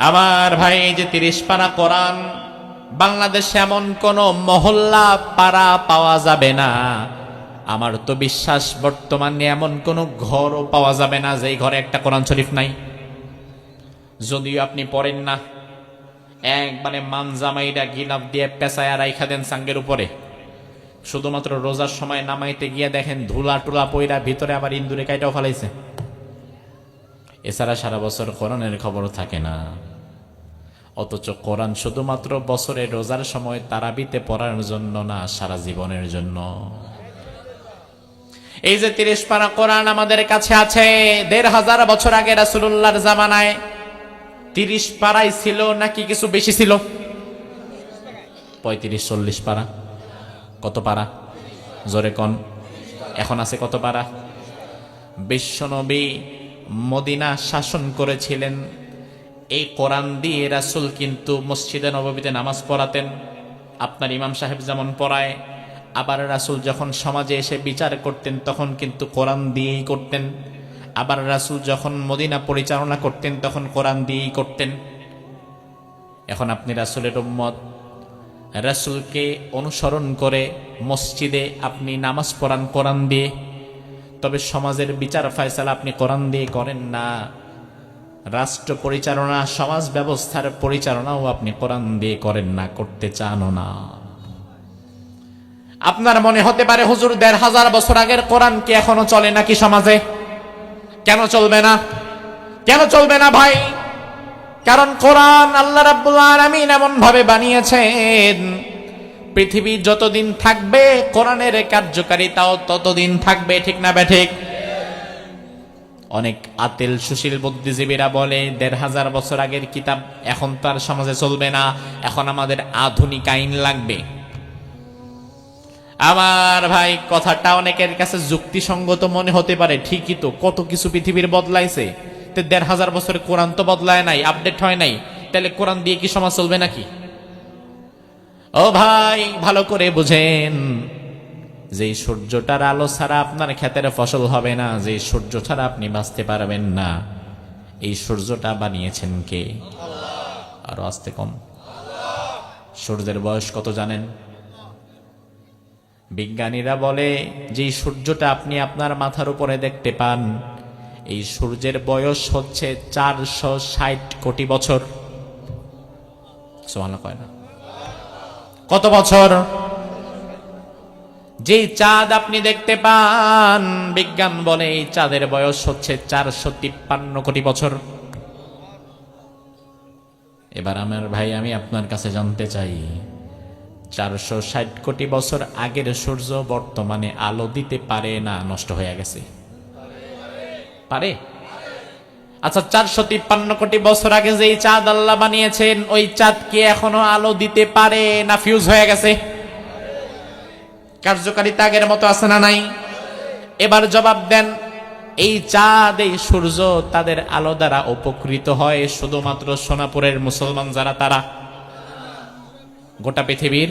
আমার ভাই, এই যে ৩০ পারা কোরআন, বাংলাদেশে এমন কোন মহল্লা পাড়া পাওয়া যাবে না, আমার তো বিশ্বাস বর্তমানে এমন কোন ঘরও পাওয়া যাবে না যে ঘরে একটা কোরআন শরীফ নাই। যদিও আপনি পড়েন না, একবারে মানজামাইরা গিলাফ দিয়ে পেঁচায়া রাইখা দেন সাঙ্গের উপরে, শুধুমাত্র রোজার সময় নামাইতে গিয়ে দেখেন ধুলা টুলা পইরা ভিতরে আবার ইন্দুরে কাইটাও ফেলাইছে। এছাড়া সারা বছর কোরআনের খবর থাকে না। অথচ কোরআন শুধুমাত্র বছরে রোজার সময় তারাবিতে পড়ার জন্য না, সারা জীবনের জন্য। এই যে ৩০ পারা কোরআন আমাদের কাছে আছে, ১৫০০ বছর আগে রাসূলুল্লাহর জামানায় ৩০ পারাই ছিল নাকি কিছু বেশি ছিল? ৩৫-৪০ পারা। কত পারা? জোরে কোন। এখন আছে কত পারা? বিশ্বনবী মদিনা শাসন করেছিলেন, এই কোরআন দিয়ে রাসূল কিন্তু মসজিদে নববীতে নামাজ পড়াতেন, আপনার ইমাম সাহেব যেমন পড়ায়। আবার রাসূল যখন সমাজে এসে বিচার করতেন তখন কিন্তু কোরআন দিয়েই করতেন। আবার রাসূল যখন মদিনা পরিচালনা করতেন তখন কোরআন দিয়েই করতেন। এখন আপনি রাসূলের উম্মত, রাসূলকে অনুসরণ করে মসজিদে আপনি নামাজ পড়ান কোরআন দিয়ে, তবে সমাজের বিচার ফয়সালা আপনি কোরআন দিয়ে করেন না। রাষ্ট্র পরিচালনা, সমাজ ব্যবস্থার পরিচালনাও আপনি কোরআন দিয়ে করেন না, করতে চানও না। আপনার মনে হতে পারে হুজুর ১৫০০ বছর আগের কোরআন কি এখনো চলে নাকি সমাজে? কেন চলবে না? কেন চলবে না ভাই? কারণ কোরআন আল্লাহ রাব্বুল আলামিন এমন ভাবে বানিয়েছেন, পৃথিবী যতদিন থাকবে কোরআনের কার্যকারিতাও ততদিন থাকবে। ঠিক না বেঠিক? অনেক আতেল সুশীল বুদ্ধিজীবীরা বলে ১৫০০ বছর আগের কিতাব এখন তো আর সমাজে চলবে না, এখন আমাদের আধুনিক আইন লাগবে। আমার ভাই, কথাটা অনেকের কাছে যুক্তিসঙ্গত মনে হতে পারে, ঠিকই তো, কত কিছু পৃথিবীর বদলাইছে, তো ১৫০০ বছরে কোরআন তো বদলায় নাই, আপডেট হয় নাই, তাহলে কোরআন দিয়ে কি সমাজ চলবে নাকি? ও ভাই, ভালো করে বুঝেন, যে সূর্যটার আলো ছাড়া আপনার ক্ষেতের ফসল হবে না, যে সূর্য ছাড়া আপনি বাঁচতে পারবেন না, এই সূর্যটা বানিয়েছেন কে? আরো আস্তে কম। সূর্যের বয়স কত জানেন? বিজ্ঞানীরা বলে যে সূর্যটা আপনি আপনার মাথার উপরে দেখতে পান, এই সূর্যের বয়স হচ্ছে ৪৬০ কোটি বছর। সুবহানাল্লাহ কয় না? কত বছর? যে চাঁদ আপনি দেখতে পান, বিজ্ঞান বলে এই চাঁদের বয়স হচ্ছে ৪৫৩ কোটি বছর। এবার আমার ভাই, আমি আপনার কাছে জানতে চাই, ৪৬০ কোটি বছর আগের সূর্য বর্তমানে আলো দিতে পারে না নষ্ট হয়ে গেছে? পারে? আচ্ছা, ৪৫৩ কোটি বছর আগে যেই চাঁদ আল্লাহ বানিয়েছেন, ওই চাঁদ কি এখনো আলো দিতে পারে না ফিউজ হয়ে গেছে? কার্যকারিতা আগের মতো আছে না নাই? এবার জবাব দেন, এই চাঁদ এই সূর্য তাদের আলো দ্বারা উপকৃত হয় শুধুমাত্র সোনাপুরের মুসলমান যারা, তারা? গোটা পৃথিবীর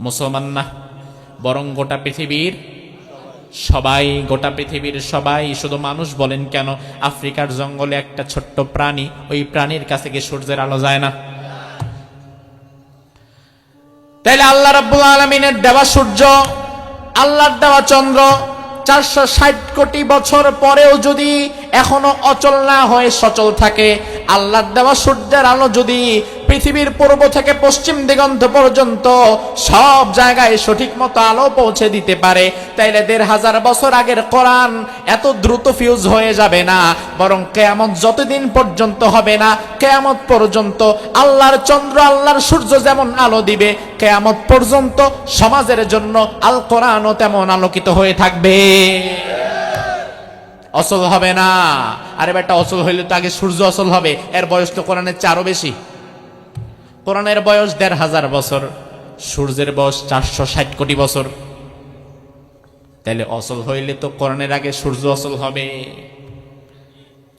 মুসলমান না, বরং গোটা পৃথিবীর সবাই। গোটা পৃথিবীর সবাই। শুধু মানুষ বলেন কেন, আফ্রিকার জঙ্গলে একটা ছোট্ট প্রাণী, ওই প্রাণীর কাছে গিয়ে সূর্যের আলো যায় না? তাইলে আল্লাহ রাব্বুল আলামিনের দেওয়া সূর্য, আল্লাহর দেওয়া চন্দ্র ৪৬০ কোটি বছর পরেও যদি এখনো অচল না হয়ে সচল থাকে, আল্লাহর দেওয়া সূর্যের আলো যদি পৃথিবীর পূর্ব থেকে পশ্চিম দিগন্ত পর্যন্ত সব জায়গায় সঠিক মতো আলো পৌঁছে দিতে পারে, তাইলে ১৫০০ বছর আগের কোরআন এত দ্রুত ফিউজ হয়ে যাবে না, বরং কিয়ামত যতদিন পর্যন্ত হবে না, কিয়ামত পর্যন্ত আল্লাহর চন্দ্র আল্লাহর সূর্য যেমন আলো দিবে, কিয়ামত পর্যন্ত সমাজের জন্য আল কোরআনও তেমন আলোকিত হয়ে থাকবে। অচল হবে না। আরে বেটা, অচল হইলে তো আগে সূর্য অচল হবে। এর বয়স তো কোরআনের চেয়ে বেশি। কোরআনের বয়স ১৫০০ বছর, সূর্যের বয়স ৪৬০ কোটি বছর। তাহলে অচল হইলে তো কোরআনের আগে সূর্য অচল হবে।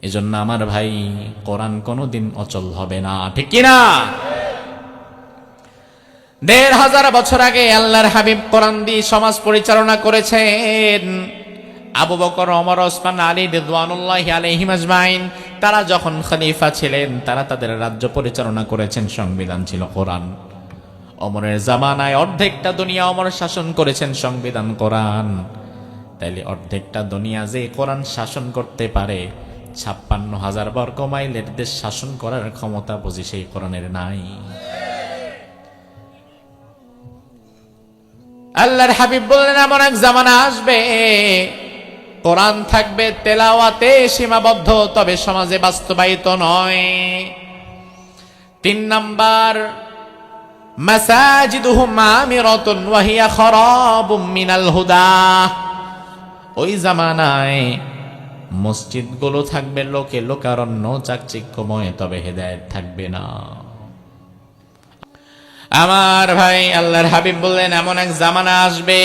এজন্য আমার ভাই, কোরআন কোনোদিন অচল হবে না, ঠিক কি না? ১৫০০ বছর আগে আল্লাহর হাবিব কোরআন দিয়ে সমাজ পরিচালনা করেছেন। আবু বকর, ওমর, ওসমান, আলী রিদওয়ানুল্লাহি আলাইহিম আজমাইন, তারা যখন খলিফা ছিলেন তারা তাদের রাজ্য পরিচালনা করেছেন, সংবিধান ছিল কোরআন। ওমরের জামানায় অর্ধেকটা দুনিয়া ওমর শাসন করেছেন, সংবিধান কোরআন। তাইলে অর্ধেকটা দুনিয়া যে কোরআন শাসন করতে পারে, ৫৬,০০০ বর্গ মাইলের দেশ শাসন করার ক্ষমতা বুঝি সেই কোরআনের নাই? আল্লাহর হাবিব বললেন, এমন এক জামানা আসবে কোরআন থাকবে তেলাওয়াতে সীমাবদ্ধ, তবে সমাজে বাস্তবায়িত নয়। ৩ নাম্বার, মাসাজিদুহুম আমিরাতুন ওয়া হিয়া খারাবুম মিনাল হুদা। ওই জামানায় মসজিদগুলো থাকবে লোকে লোকারণ্য, চাকচিক্যময়, তবে হেদায়েত থাকবে না। আমার ভাই, আল্লাহর হাবিব বললেন, এমন এক জামানা আসবে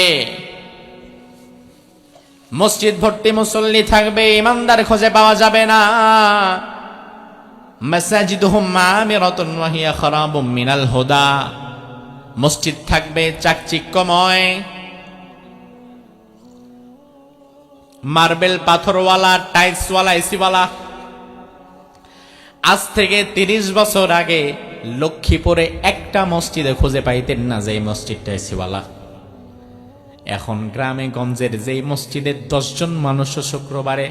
মসজিদ ভর্তি মুসল্লি থাকবে, ইমানদার খুঁজে পাওয়া যাবে না। মাসাজিদুহুম আমিরাতুন ওয়া হিয়া খারাবুম মিনাল হুদা। মসজিদ থাকবে চাকচিক্যময়, মার্বেল পাথরওয়ালা, টাইলসওয়ালা, এসিওয়ালা। আজ থেকে ৩০ বছর আগে লক্ষ্মীপুরে একটা মসজিদে খুঁজে পাইতেন না যে মসজিদটা এসিওয়ালা। এখন গ্রামে গঞ্জের যেই মসজিদে ১০ জন মানুষও শুক্রবারে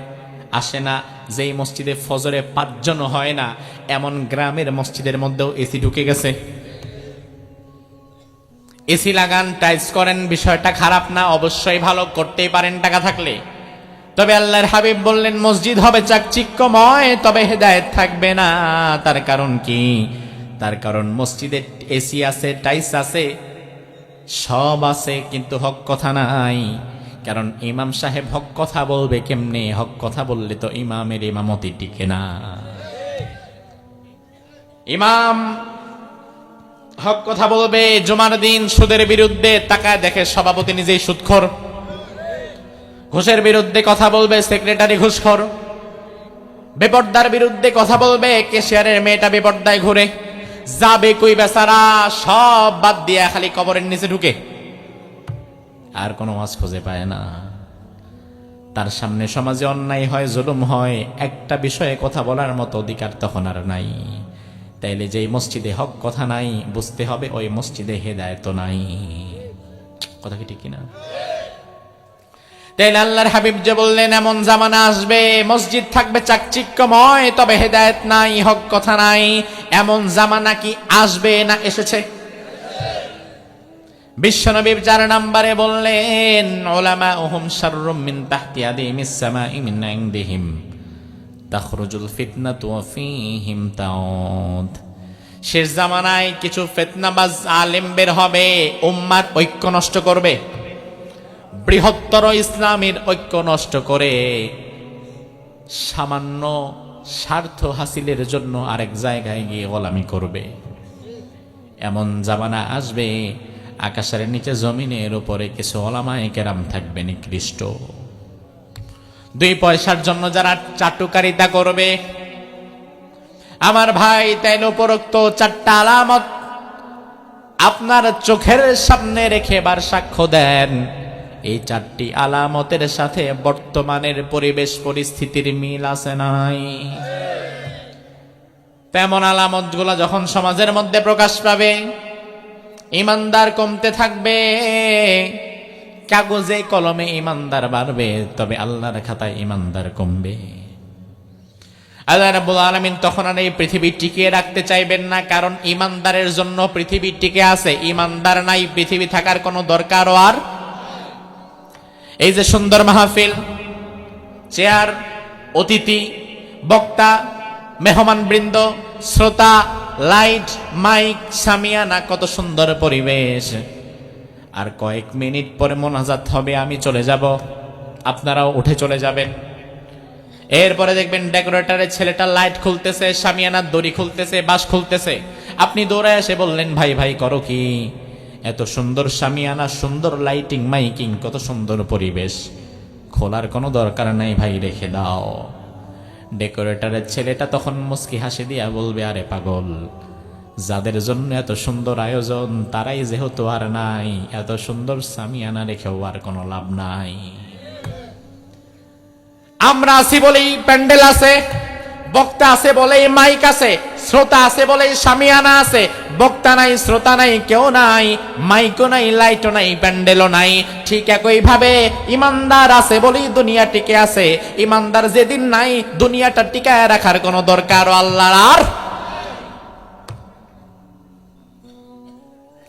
আসে না, যেই মসজিদে ফজরে ৫ জন হয় না, এমন গ্রামের মসজিদের মধ্যেও এসি ঢুকে গেছে। এসি লাগান, টাইলস করেন, বিষয়টা খারাপ না, অবশ্যই ভালো, করতেই পারেন টাকা থাকলে। তবে আল্লাহর হাবিব বললেন, মসজিদ হবে চাকচিক্যময়, তবে হেদায়েত থাকবে না। তার কারণ কি? তার কারণ মসজিদে এসি আছে, টাইলস আছে, সব আছে, কিন্তু হক কথা নাই। কারণ ইমাম সাহেব হক কথা বলবে কেমনে? হক কথা বললে তো ইমামের ইমামতি টিকে না। ইমাম হক কথা বলবে জুমার দিন সুদের বিরুদ্ধে, তাকায় দেখে সভাপতি নিজেই সুদখোর। ঘুষের বিরুদ্ধে কথা বলবে, সেক্রেটারি ঘুষখোর। বেপর্দার বিরুদ্ধে কথা বলবে, ক্যাশিয়ারের মেয়েটা বেপর্দায় ঘুরে। যাবে কই বেচারা? সব বাদ দিয়া খালি কবরের নিচে ঢুকে, আর কোনো ওয়াজ খুঁজে পায় না। তার সামনে সমাজে অন্যায় হয়, জুলুম হয়, একটা বিষয়ে কথা বলার মতো অধিকার তখন আর নাই। তাইলে যেই মসজিদে হক কথা নাই, বুঝতে হবে ওই মসজিদে হেদায়েত নাই। কথা কি ঠিক কিনা? তাইলে আল্লাহর হাবিব যে বললেন, এমন জামানা আসবে মসজিদ থাকবে চাকচিক্যময়, তবে হেদায়েত নাই, হক কথা নাই। এমন জামানা কি আসবে না এসেছে? বিশ্বনবী ৪ নম্বরে বললেন, উলামাউহুম শাররুম মিন তাহতি আদিমিস সামাই মিন ইনদিহিম তাখরুজুল ফিতনাতু ওয়া ফীহিম তাউদ। শেষ জামানায় কিছু ফিতনাবাজ আলেম বের হবে, উম্মার ঐক্য নষ্ট করবে, বৃহত্তর ইসলামের ঐক্য নষ্ট করে সামান্য স্বার্থ হাসিলের জন্য আরেক জায়গায় গিয়ে গোলামি করবে। এমন জামানা আসবে, আকাশের নিচে জমিনের উপরে কিছু ওলামায়ে কেরাম থাকবে নিকৃষ্ট, 2 পয়সার জন্য যারা চাটুকারিতা করবে। আমার ভাই, তাইলে উপরোক্ত 4টা আলামত আপনার চোখের সামনে রেখে এবার সাক্ষ্য দেন, এই 4টি আলামতের সাথে বর্তমানের পরিবেশ পরিস্থিতির মিল আছে নাই? তেমন আলামতগুলো যখন সমাজের মধ্যে প্রকাশ পাবে, ইমানদার কমতে থাকবে, কাগজে কলমে ইমানদার বাড়বে, তবে আল্লাহর খাতায় ইমানদার কমবে। আল্লাহ রাব্বুল আলামিন তখন আর এই পৃথিবী টিকিয়ে রাখতে চাইবেন না, কারণ ইমানদারের জন্য পৃথিবী টিকে আছে। ইমানদার নাই, পৃথিবী থাকার কোনো দরকারও আর। এই যে সুন্দর মাহফিল, চেয়ার, অতিথি, বক্তা, মেহমান বৃন্দ, শ্রোতা, লাইট, মাইক, সামিয়ানা, কত সুন্দর পরিবেশ। আর কয়েক মিনিট পরে মোনাজাত হবে, আমি চলে যাব, আপনারাও উঠে চলে যাবেন। এরপরে দেখবেন ডেকোরেটরের ছেলেটা লাইট খুলতেছে, সামিয়ানার দড়ি খুলতেছে, বাঁশ খুলতেছে। আপনি দৌড়ায় এসে বললেন, ভাই ভাই করো কি? এত সুন্দর সামিয়ানা, সুন্দর লাইটিং, মাইকিং, কত সুন্দর পরিবেশ, খোলার কোনো দরকার নাই ভাই, রেখে দাও। ডেকোরেটরের ছেলেটা তখন মুস্কি হাসি দিয়া বলবে, আরে পাগল, যাদের জন্য এত সুন্দর আয়োজন তারাই যেহেতু আর নাই, এত সুন্দর সামিয়ানা রেখেও আর কোনো লাভ নাই। আমরা আছি বলেই প্যান্ডেল আছে, বক্তা আছে বলেই মাইক আছে, শ্রোতা আছে বলেই সামিয়ানা আছে। বক্তা নাই, শ্রোতা নাই, কেউ নাই, মাইকও নাই, লাইটও নাই, প্যান্ডেলও নাই। ঠিক একই ভাবে ইমানদার আছে বলেই দুনিয়া টিকে আছে। ইমানদার যেদিন নাই, দুনিয়াটা টিকায় রাখার কোনো দরকার আল্লাহর আর।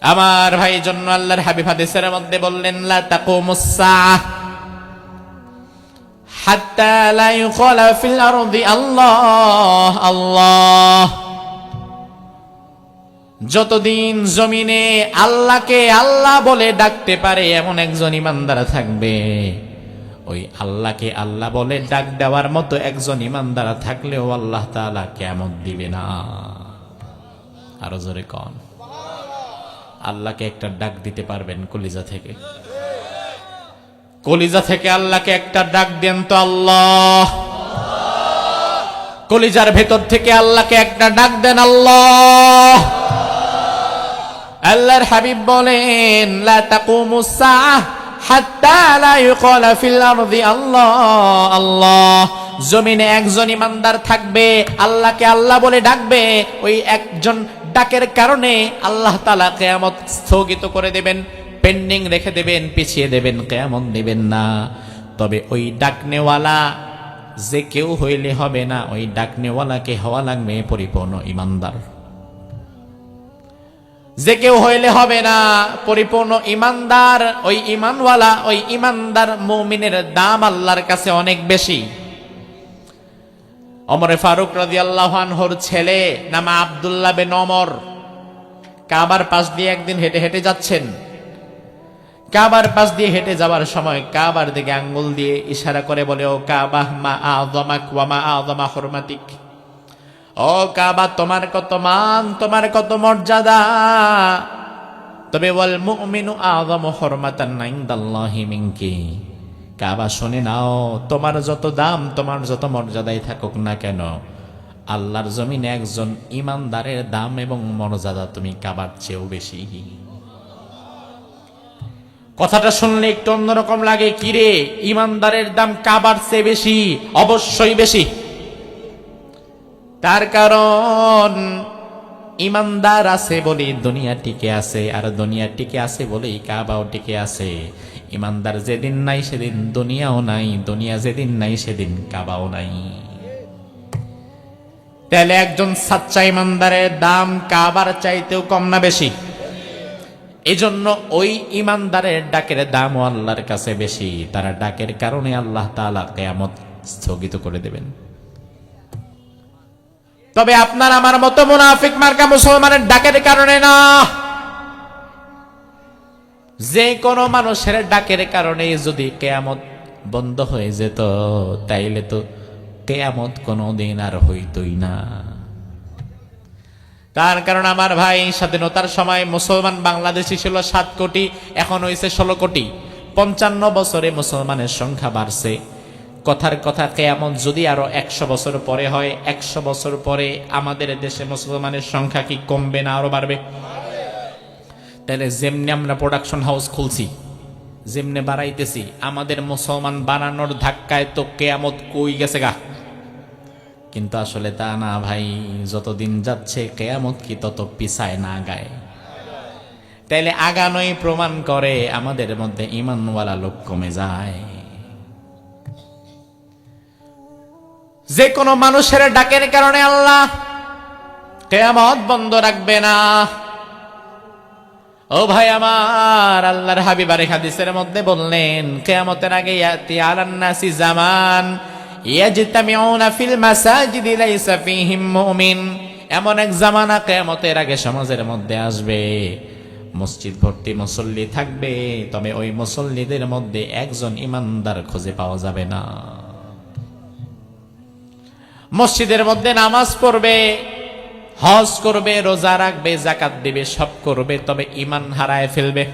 আমার ভাই জন্য আল্লাহর হাবিব হাদিসের মধ্যে বললেন, লা তাকুমুস সাআহ হাত্তা লা ইউকালা ফিল আরদি আল্লাহ আল্লাহ। যতদিন জমিনে আল্লাহকে আল্লাহ বলে ডাকতে পারে এমন একজন ইমানদার থাকবে, ওই আল্লাহকে আল্লাহ বলে ডাক দেওয়ার মতো একজন ইমানদার থাকলেও আল্লাহ তাআলা কিয়ামত দিবে না। আরো জোরে কোন, আল্লাহকে একটা ডাক দিতে পারবেন কলিজা থেকে? কলিজা থেকে আল্লাহকে একটা ডাক দেন তো আল্লাহ। কলিজার ভেতর থেকে আল্লাহকে একটা ডাক দেন আল্লাহ। আল্লাহর হাবিব বলেন, লা তাকুমুস সাআহ হাত্তা লা ইউকালা ফিল আরদি আল্লাহ আল্লাহ। জমিনে একজন ইমানদার থাকবে, আল্লাহকে আল্লাহ বলে ডাকবে, ওই একজন ডাকের কারণে আল্লাহ তাআলা কিয়ামত স্থগিত করে দেবেন, পেন্ডিং রেখে দেবেন, পিছিয়ে দেবেন, কিয়ামত দিবেন না। তবে ওই ডাকনেওয়ালা যে কেউ হইলে হবে না, ওই ডাকনেওয়ালাকে হওয়া লাগবে পরিপূর্ণ ইমানদার। যে কেউ হইলে হবে না, পরিপূর্ণ ইমানদার। ওই ইমানওয়ালা, ওই ইমানদার মুমিনের দাম আল্লাহর কাছে অনেক বেশি। ওমর ফারুক রাদিয়াল্লাহু আনহুর ছেলে নাম আব্দুল্লাহ বিন ওমর কাবার পাশ দিয়ে একদিন হেঁটে হেঁটে যাচ্ছেন। কাবার পাশ দিয়ে হেঁটে যাওয়ার সময় কাবার দিকে আঙ্গুল দিয়ে ইশারা করে বলে, ও কাবা, মা আযমাক ওয়া মা আযমা হুরমাতিক। ও কাবা, তোমার কত মান, তোমার কত মর্যাদা। তবে ওয়াল মুমিনু আযমু হুরমাতান ইনদাল্লাহি মিনকি। কাবা শুনে নাও, তোমার যত দাম, তোমার যত মর্যাদাই থাকুক না কেন, আল্লাহর জমিনে একজন ইমানদারের দাম এবং মর্যাদা তুমি কাবার চেয়েও বেশি। কথাটা শুনলে একটু অন্যরকম লাগে, কিরে, ইমানদারের দাম কাবার চেয়ে বেশি? অবশ্যই বেশি। তার কারণ ইমানদার আছে বলে দুনিয়া টিকে আছে, আর দুনিয়া টিকে আছে বলেই কাবাও টিকে আছে। ইমানদার যেদিন নাই সেদিন দুনিয়াও নাই, দুনিয়া যেদিন নাই সেদিন কাবাও নাই। তাহলে একজন সাচ্চা ইমানদারের দাম কাবার চাইতেও কম না বেশি? এজন্য ওই ইমানদারের ডাকের দামও আল্লাহর কাছে বেশি। তারা ডাকের কারণে আল্লাহ তাআলা কিয়ামত স্থগিত করে দেবেন। তবে আপনার আমার মতো মুনাফিক মার্কা মুসলমানের ডাকের কারণে না, যে কোনো মানুষের ডাকের কারণে যদি কিয়ামত বন্ধ হয়ে যেত, তাইলে তো কিয়ামত কোনোদিন আর হইতই না। তার কারণ আমার ভাই, স্বাধীনতার সময় মুসলমান বাংলাদেশি ছিল 7 কোটি, এখন হয়েছে 16 কোটি। 55 বছরে মুসলমানের সংখ্যা বাড়ছে। কথার কথা, কিয়ামত যদি আরো 100 বছর পরে হয়, 100 বছর পরে আমাদের দেশে মুসলমানের সংখ্যা কি কমবে না আরো বাড়বে? তাহলে যেমনি আমরা প্রোডাকশন হাউস খুলছি, যেমনি বাড়াইতেছি, আমাদের মুসলমান বানানোর ধাক্কায় তো কিয়ামত কই গেছে গা। কিন্তু আসলে তা না ভাই, যতদিন যাচ্ছে কিয়ামত কি তত পিছায় না আগায়। তাইলে আগানোই প্রমাণ করে আমাদের মধ্যে ঈমানওয়ালা লোক কমে যায়। যে কোনো মানুষের ডাকের কারণে আল্লাহ কিয়ামত বন্ধ রাখবে না। ও ভাই আমার, আল্লাহর হাবিব আর হাদিসের মধ্যে বললেন, কিয়ামতের আগে ইয়াতি আলান নাসি জামান ইয়াজতামিউনা ফিল মাসাজিদি লাইসা ফীহিম মুমিন। এমন এক জামানা কিয়ামতের আগে সমাজের মধ্যে আসবে, মসজিদ ভর্তি মুসল্লি থাকবে, তবে ওই মুসল্লিদের মধ্যে একজন ইমানদার খুঁজে পাওয়া যাবে না। মসজিদের মধ্যে নামাজ পড়বে, হজ করবে, রোজা রাখবে, যাকাত দিবে, সব করবে, তবে ঈমান হারায় ফেলবে।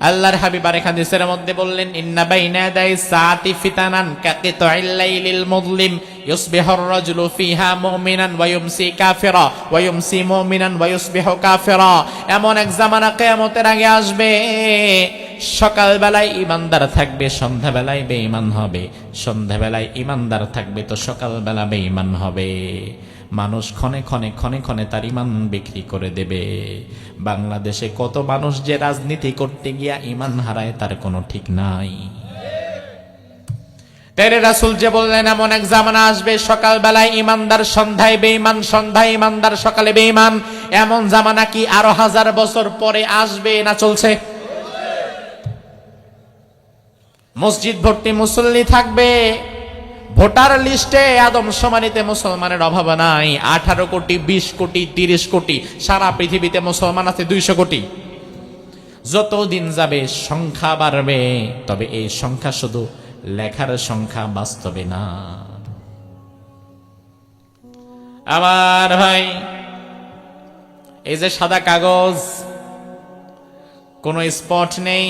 আল্লাহর হাবিব আরেক হাদিসের মধ্যে বললেন, ইন্না বাইনা ইয়াদাই সাআতি ফিতানান কাকিতাইল লাইলিল মুযলিম ইউসবিহুর রাজুলু ফিহা মুমিনান ওয়া ইউমসি কাফিরা ওয়া ইউমসি মুমিনান ওয়া ইউসবিহু কাফিরা। এমন এক জামানা কিয়ামতের আগে আসবে, সকালবেলায় ইমানদার থাকবে, সন্ধ্যাবেলায় বেঈমান হবে, সন্ধ্যাবেলায় ইমানদার থাকবে তো সকালবেলা বেঈমান হবে। মানুষ ক্ষণে ক্ষণে ক্ষণে ক্ষণে তার ইমান বিক্রি করে দেবে। বাংলাদেশে কত মানুষ যে রাজনীতি করতে গিয়া ইমান হারায় তার কোনো ঠিক নাই। তেরে রাসূল যে বললেন, এমন এক জামানা আসবে, সকালবেলায় ইমানদার, সন্ধ্যায় বেঈমান, সন্ধ্যায় ইমানদার, সকালে বেঈমান। এমন জামানা কি আরো 1000 বছর পরে আসবে না চলছে? মসজিদ ভর্তি মুসল্লি থাকবে, ভোটার লিস্টে আদমশুমারিতে মুসলমানের অভাব নাই। 18 কোটি, 20 কোটি, 30 কোটি, সারা পৃথিবীতে মুসলমান আছে 200 কোটি। যত দিন যাবে সংখ্যা বাড়বে, তবে এই সংখ্যা শুধু লেখার সংখ্যা, বাস্তবে না। আমার ভাই, এই যে সাদা কাগজ, কোনো স্পট নেই।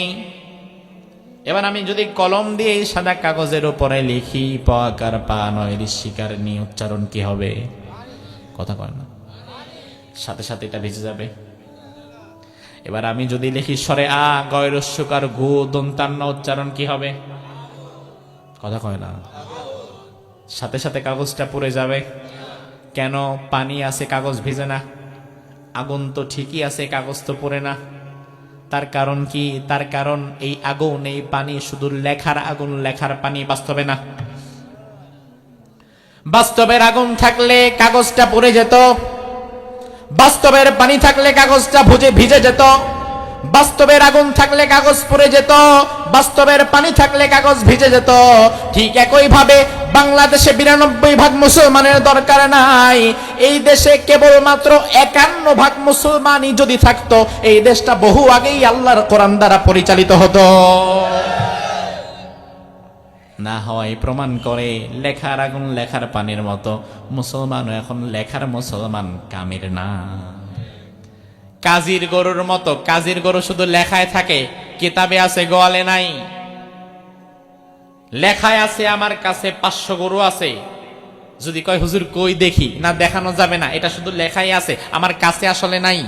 এবার আমি যদি কলম দিয়ে এই সাদা কাগজের উপরে লিখি, পকার পা নয় ঋষিকার নি, উচ্চারণ কি হবে? কথা কয় না, সাথে সাথে এটা ভিজে যাবে। এবার আমি যদি লিখি সরে আ গয় রস্যকার গু দন্তান্ন, উচ্চারণ কি হবে? কথা কয় না, সাথে সাথে কাগজটা পুড়ে যাবে। কেন? পানি আছে, কাগজ ভিজে না। আগুন তো ঠিকই আছে, কাগজ তো পুড়ে না। তার কারণ কি? তার কারণ এই আগুন, এই পানি শুধু লেখার আগুন, লেখার পানি, বাস্তবে না। বাস্তবের আগুন থাকলে কাগজটা পুড়ে যেত, বাস্তবের পানি থাকলে কাগজটা ভিজে যেত, বাস্তবের আগুন থাকলে কাগজ পুড়ে যেত, বাস্তবের পানি থাকলে কাগজ ভিজে যেত। ঠিক একই ভাবে বাংলাদেশে 92% মুসলমানের দরকার নাই। এই দেশে কেবলমাত্র 51% মুসলমানই যদি থাকতো, এই দেশটা বহু আগেই আল্লাহর কোরআন দ্বারা পরিচালিত হতো। না হয় প্রমাণ করে লেখার আগুন লেখার পানির মতো। মুসলমানও এখন লেখার মুসলমান, কামের না। কাজীর গরুর মতো, কাজীর গরু শুধু লেখায় থাকে, কিতাবে আছে, গোয়ালে নাই। লেখায় আছে আমার কাছে 500 গরু আছে, যদি কয় হুজুর কই দেখি, না দেখানো যাবে না, এটা শুধু লেখাই আছে, আমার কাছে আসলে নাই।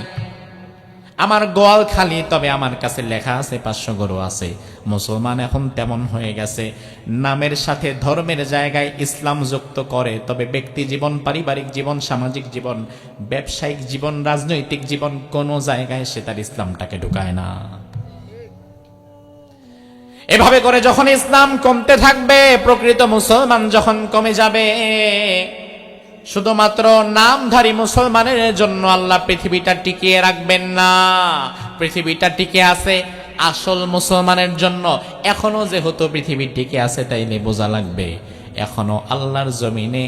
আমার গোয়াল খালি, তবে আমার কাছে লেখা আছে 500 গরু আছে। মুসলমান এখন তেমন হয়ে গেছে, নামের সাথে ধর্মের জায়গায় ইসলাম যুক্ত করে, তবে ব্যক্তি জীবন, পারিবারিক জীবন, সামাজিক জীবন, ব্যবসায়িক জীবন, রাজনৈতিক জীবন, কোন জায়গায় সে তার ইসলামটাকে ঢুকায় না। এভাবে করে যখন ইসলাম কমতে থাকবে, প্রকৃত মুসলমান যখন কমে যাবে, শুধুমাত্র নামধারী মুসলমানের জন্য আল্লাহ পৃথিবীটা টিকিয়ে রাখবেন না। পৃথিবীটা টিকে আছে আসল মুসলমানের জন্য। এখনো যেহেতু পৃথিবী টিকে আছে, তাইলে বোঝা লাগবে এখনো আল্লাহর জমিনে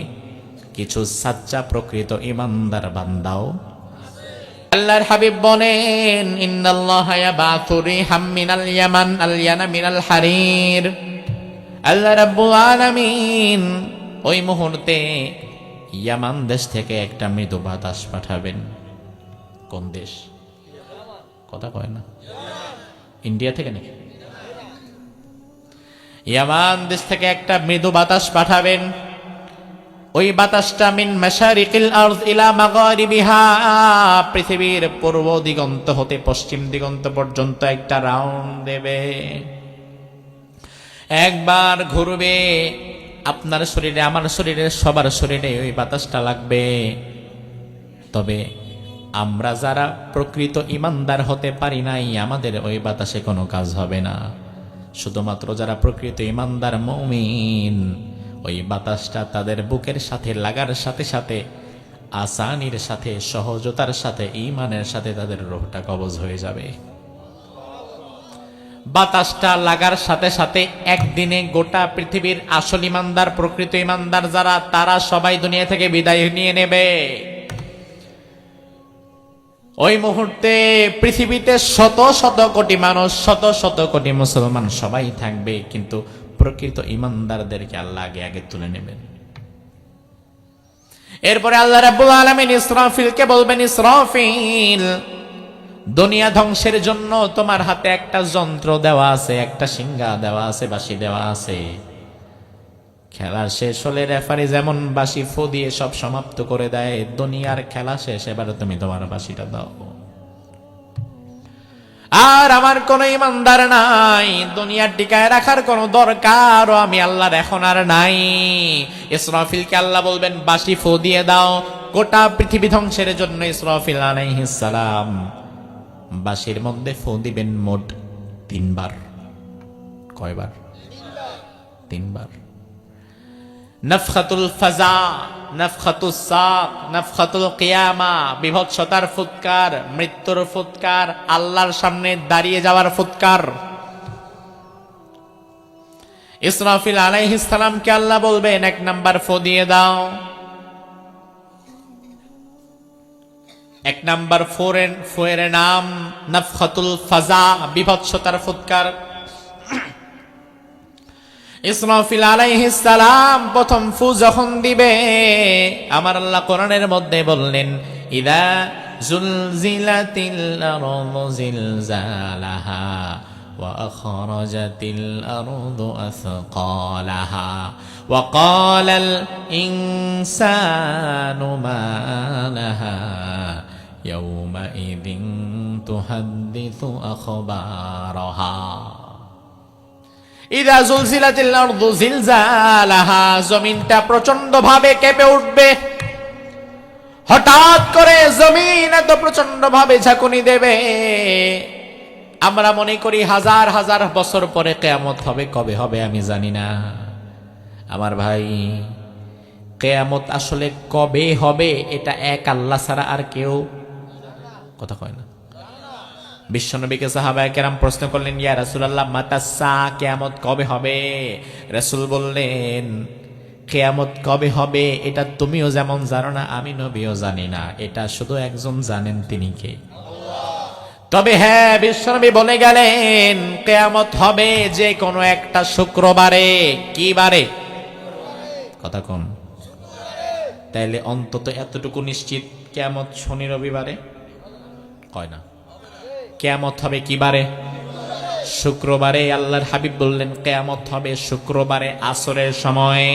কিছু সাচ্চা প্রকৃত ইমানদার বান্দাও। আল্লাহর হাবিব বলেন, ইন্নাল্লাহা ইয়াবাতু রিহাম মিনাল ইয়ামান আল-ইয়ানা মিনাল হারির। আল্লাহ রাব্বুল আলামিন ওই মুহূর্তে ইয়ামান দেশ থেকে একটা মৃদু বাতাস পাঠাবেন। কোন দেশ? কথা কয় না, ইন্ডিয়া থেকে নাকি? ইয়ামান দেশ থেকে একটা মৃদু বাতাস পাঠাবেন। ওই বাতাসটা মিন মাশারিকিল আরদ ইলা মাগারিবিহা, পৃথিবীর পূর্ব দিগন্ত হতে পশ্চিম দিগন্ত পর্যন্ত একটা রাউন্ড দেবে, একবার ঘুরবে। আপনার শরীরে, আমার শরীরে, সবার শরীরে ওই বাতাসটা লাগবে। তবে আমরা যারা প্রকৃত ইমানদার হতে পারি নাই, আমাদের ওই বাতাসে কোনো কাজ হবে না। শুধুমাত্র যারা প্রকৃত ইমানদার মুমিন, ওই বাতাসটা তাদের বুকের সাথে লাগার সাথে সাথে আসানির সাথে সহজতার সাথে ঈমানের সাথে তাদের রূহটা কবজ হয়ে যাবে। বাতাসটা লাগার সাথে সাথে একদিনে গোটা পৃথিবীর আসল ইমানদার, প্রকৃত ইমানদার যারা, তারা সবাই দুনিয়া থেকে বিদায় নিয়ে নেবে। ওই মুহূর্তে পৃথিবীতে শত শত কোটি মানুষ, শত শত কোটি মুসলমান সবাই থাকবে, কিন্তু প্রকৃত ইমানদারদেরকে আল্লাহ আগে আগে তুলে নেবেন। এরপরে আল্লাহ রাব্বুল আলামিন ইসরাফিলকে বলবেন, ইসরাফিল, দুনিয়া ধ্বংসের জন্য তোমার হাতে একটা যন্ত্র দেওয়া আছে, একটা সিংহা দেওয়া আছে, বাঁশি দেওয়া আছে। খেলা শেষ হলে রেফারি যেমন বাঁশি ফু দিয়ে সব সমাপ্ত করে দেয়, দুনিয়ার খেলা শেষ, এবারে তুমি তোমার বাঁশিটা দাও। আর আমার কোন ইমানদার নাই, দুনিয়ার টিকায় রাখার কোন দরকার আমি আল্লাহর এখন আর নাই। ইসরাফিলকে আল্লাহ বলবেন, বাঁশি ফু দিয়ে দাও। গোটা পৃথিবী ধ্বংসের জন্য ইসরাফিল আলাইহিস সালাম বাঁশির মধ্যে ফু দিবেন মোট 3 বার। কয়বার? 3 বার। নাফখাতুল ফাজা, নাফখাতুস সাক, নাফখাতুল কিয়ামা, বিভৎসতার ফুৎকার, মৃত্যুর ফুৎকার, আল্লাহর সামনে দাঁড়িয়ে যাওয়ার ফুৎকার। ইসরাফিল আলাইহিস সালামকে আল্লাহ বলবেন, 1 নাম্বার ফু দিয়ে দাও। 1 নাম্বার ফুয়ের নাম নাফখাতুল ফাজা, বিভৎসতার ফুৎকার। ইসরাফিল আলাইহিস সালাম প্রথম ফু যখন দিবে, আমার আল্লাহ কোরআনের মধ্যে বললেন, ইদা জুলজিলাতিল আরদু জিলজালাহা ওয়া আখরাজাতিল আরদু আসকালাহা ওয়া ক্বালাল ইনসানু মা লাহা ইয়াওমাইযিন তুহাদ্দিসু আখবারাহা। ইদা জুলজিলাতিল আরদু জিলজালাহা, জমিনটা প্রচন্ড ভাবে কেঁপে উঠবে। হঠাৎ করে জমিন এত প্রচন্ড ভাবে ঝাঁকুনি দেবে, আমরা মনে করি হাজার হাজার বছর পরে কিয়ামত হবে। কবে হবে আমি জানি না আমার ভাই। কিয়ামত আসলে কবে হবে এটা এক আল্লাহ ছাড়া আর কেউ কথা কয় না। বিশ্বনবীকে সাহাবায়ে কেরাম প্রশ্ন করলেন, ইয়া রাসূলুল্লাহ মাতাসা, কিয়ামত কবে হবে? রাসূল বললেন, কিয়ামত কবে হবে এটা তুমিও যেমন জানো না, আমি নবীও জানি না, এটা শুধু একজন জানেন, তিনি কে? তবে হ্যাঁ, বিশ্বনবী বলে গেলেন কিয়ামত হবে যে কোনো একটা শুক্রবারে। কি বারে? কথা কোন? তাইলে অন্তত এতটুকু নিশ্চিত, কিয়ামত শনি রবিবারে কয় না, কিয়ামত হবে কি বারে? শুক্রবারে। আল্লাহর হাবিব বললেন কিয়ামত হবে শুক্রবারে আসরের সময়।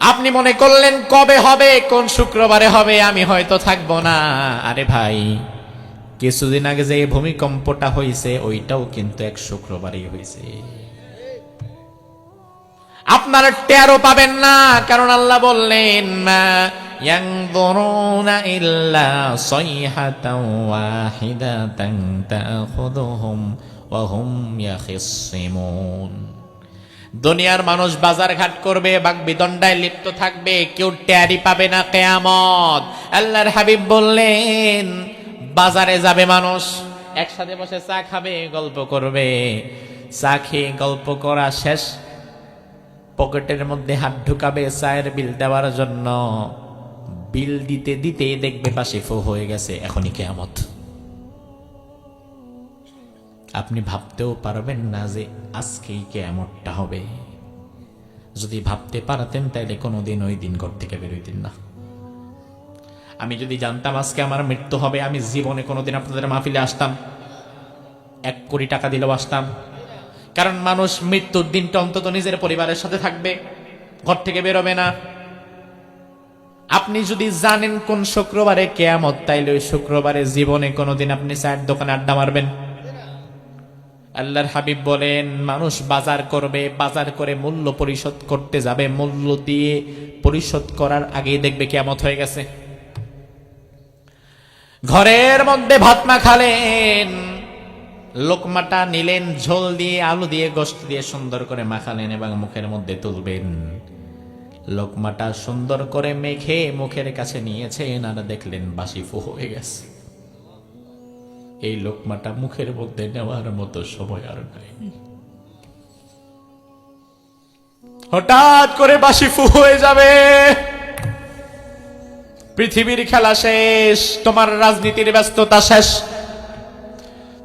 আপনি মনে করলেন কবে হবে, কোন শুক্রবারে হবে, আমি হয়তো থাকবো না। আরে ভাই, কিছুদিন আগে যে ভূমিকম্পটা হয়েছে ওইটাও কিন্তু এক শুক্রবারই হয়েছে। আপনারা টেরও পাবেন না, কারণ আল্লাহ বললেন, মা ইয়ানজুরুনা ইল্লা সাইহাতাও ওয়াহিদাতান তাখুযুহুম ওয়া হুম ইয়াখিসসিমুন। দুনিয়ার মানুষ বাজার ঘাট করবে, বাকবিতণ্ডায় লিপ্ত থাকবে, কেউ টেরই পাবে না কিয়ামত। আল্লাহর হাবিব বললেন, বাজারে যাবে মানুষ, একসাথে বসে চা খাবে, গল্প করবে, চা খেয়ে গল্প করা শেষ, পকেটের মধ্যে হাত ঢুকাবে চায়ের বিল দেওয়ার জন্য, বিল দিতে দিতে দেখবে পাশে ফু হয়ে গেছে, এখনই কিয়ামত। আপনি ভাবতেও পারবেন না যে আজকেই কিয়ামতটা হবে। যদি ভাবতে পারতেন তাহলে কোনোদিন ওই দিন ঘর থেকে বেরোইতেন না। আমি যদি জানতাম আজকে আমার মৃত্যু হবে, আমি জীবনে কোনোদিন আপনাদের মাহফিলে আসতাম, 1 কোটি টাকা দিলেও আসতাম। কারণ মানুষ মৃত্যুর দিনটা অন্তত নিজের পরিবারের সাথে থাকবে, ঘর থেকে বেরোবে না। আপনি যদি জানেন কোন শুক্রবারে কিয়ামত, তাইলে ওই শুক্রবারে জীবনে কোনোদিন আপনি চায়ের দোকানে আড্ডা মারবেন? আল্লাহর হাবিব বলেন, মানুষ বাজার করবে, বাজার করে মূল্য পরিশোধ করতে যাবে, মূল্য দিয়ে পরিশোধ করার আগেই দেখবে কিয়ামত হয়ে গেছে। ঘরের মধ্যে ভাত মাখালেন, লোকমাটা নিলেন, ঝোল দিয়ে আলু দিয়ে গোশত দিয়ে সুন্দর করে মাখালেন এবং মুখের মধ্যে তুলবেন। লোকমাটা সুন্দর করে মেখে মুখের কাছে নিয়েছেন আর দেখলেন বাসি ফু হয়ে গেছে। এই লোকমাটা মুখের মধ্যে নেওয়ার মতো সময় আর নাই। হঠাৎ করে বাসি ফু হয়ে যাবে। পৃথিবীর খেলা শেষ, তোমার রাজনীতির ব্যস্ততা শেষ,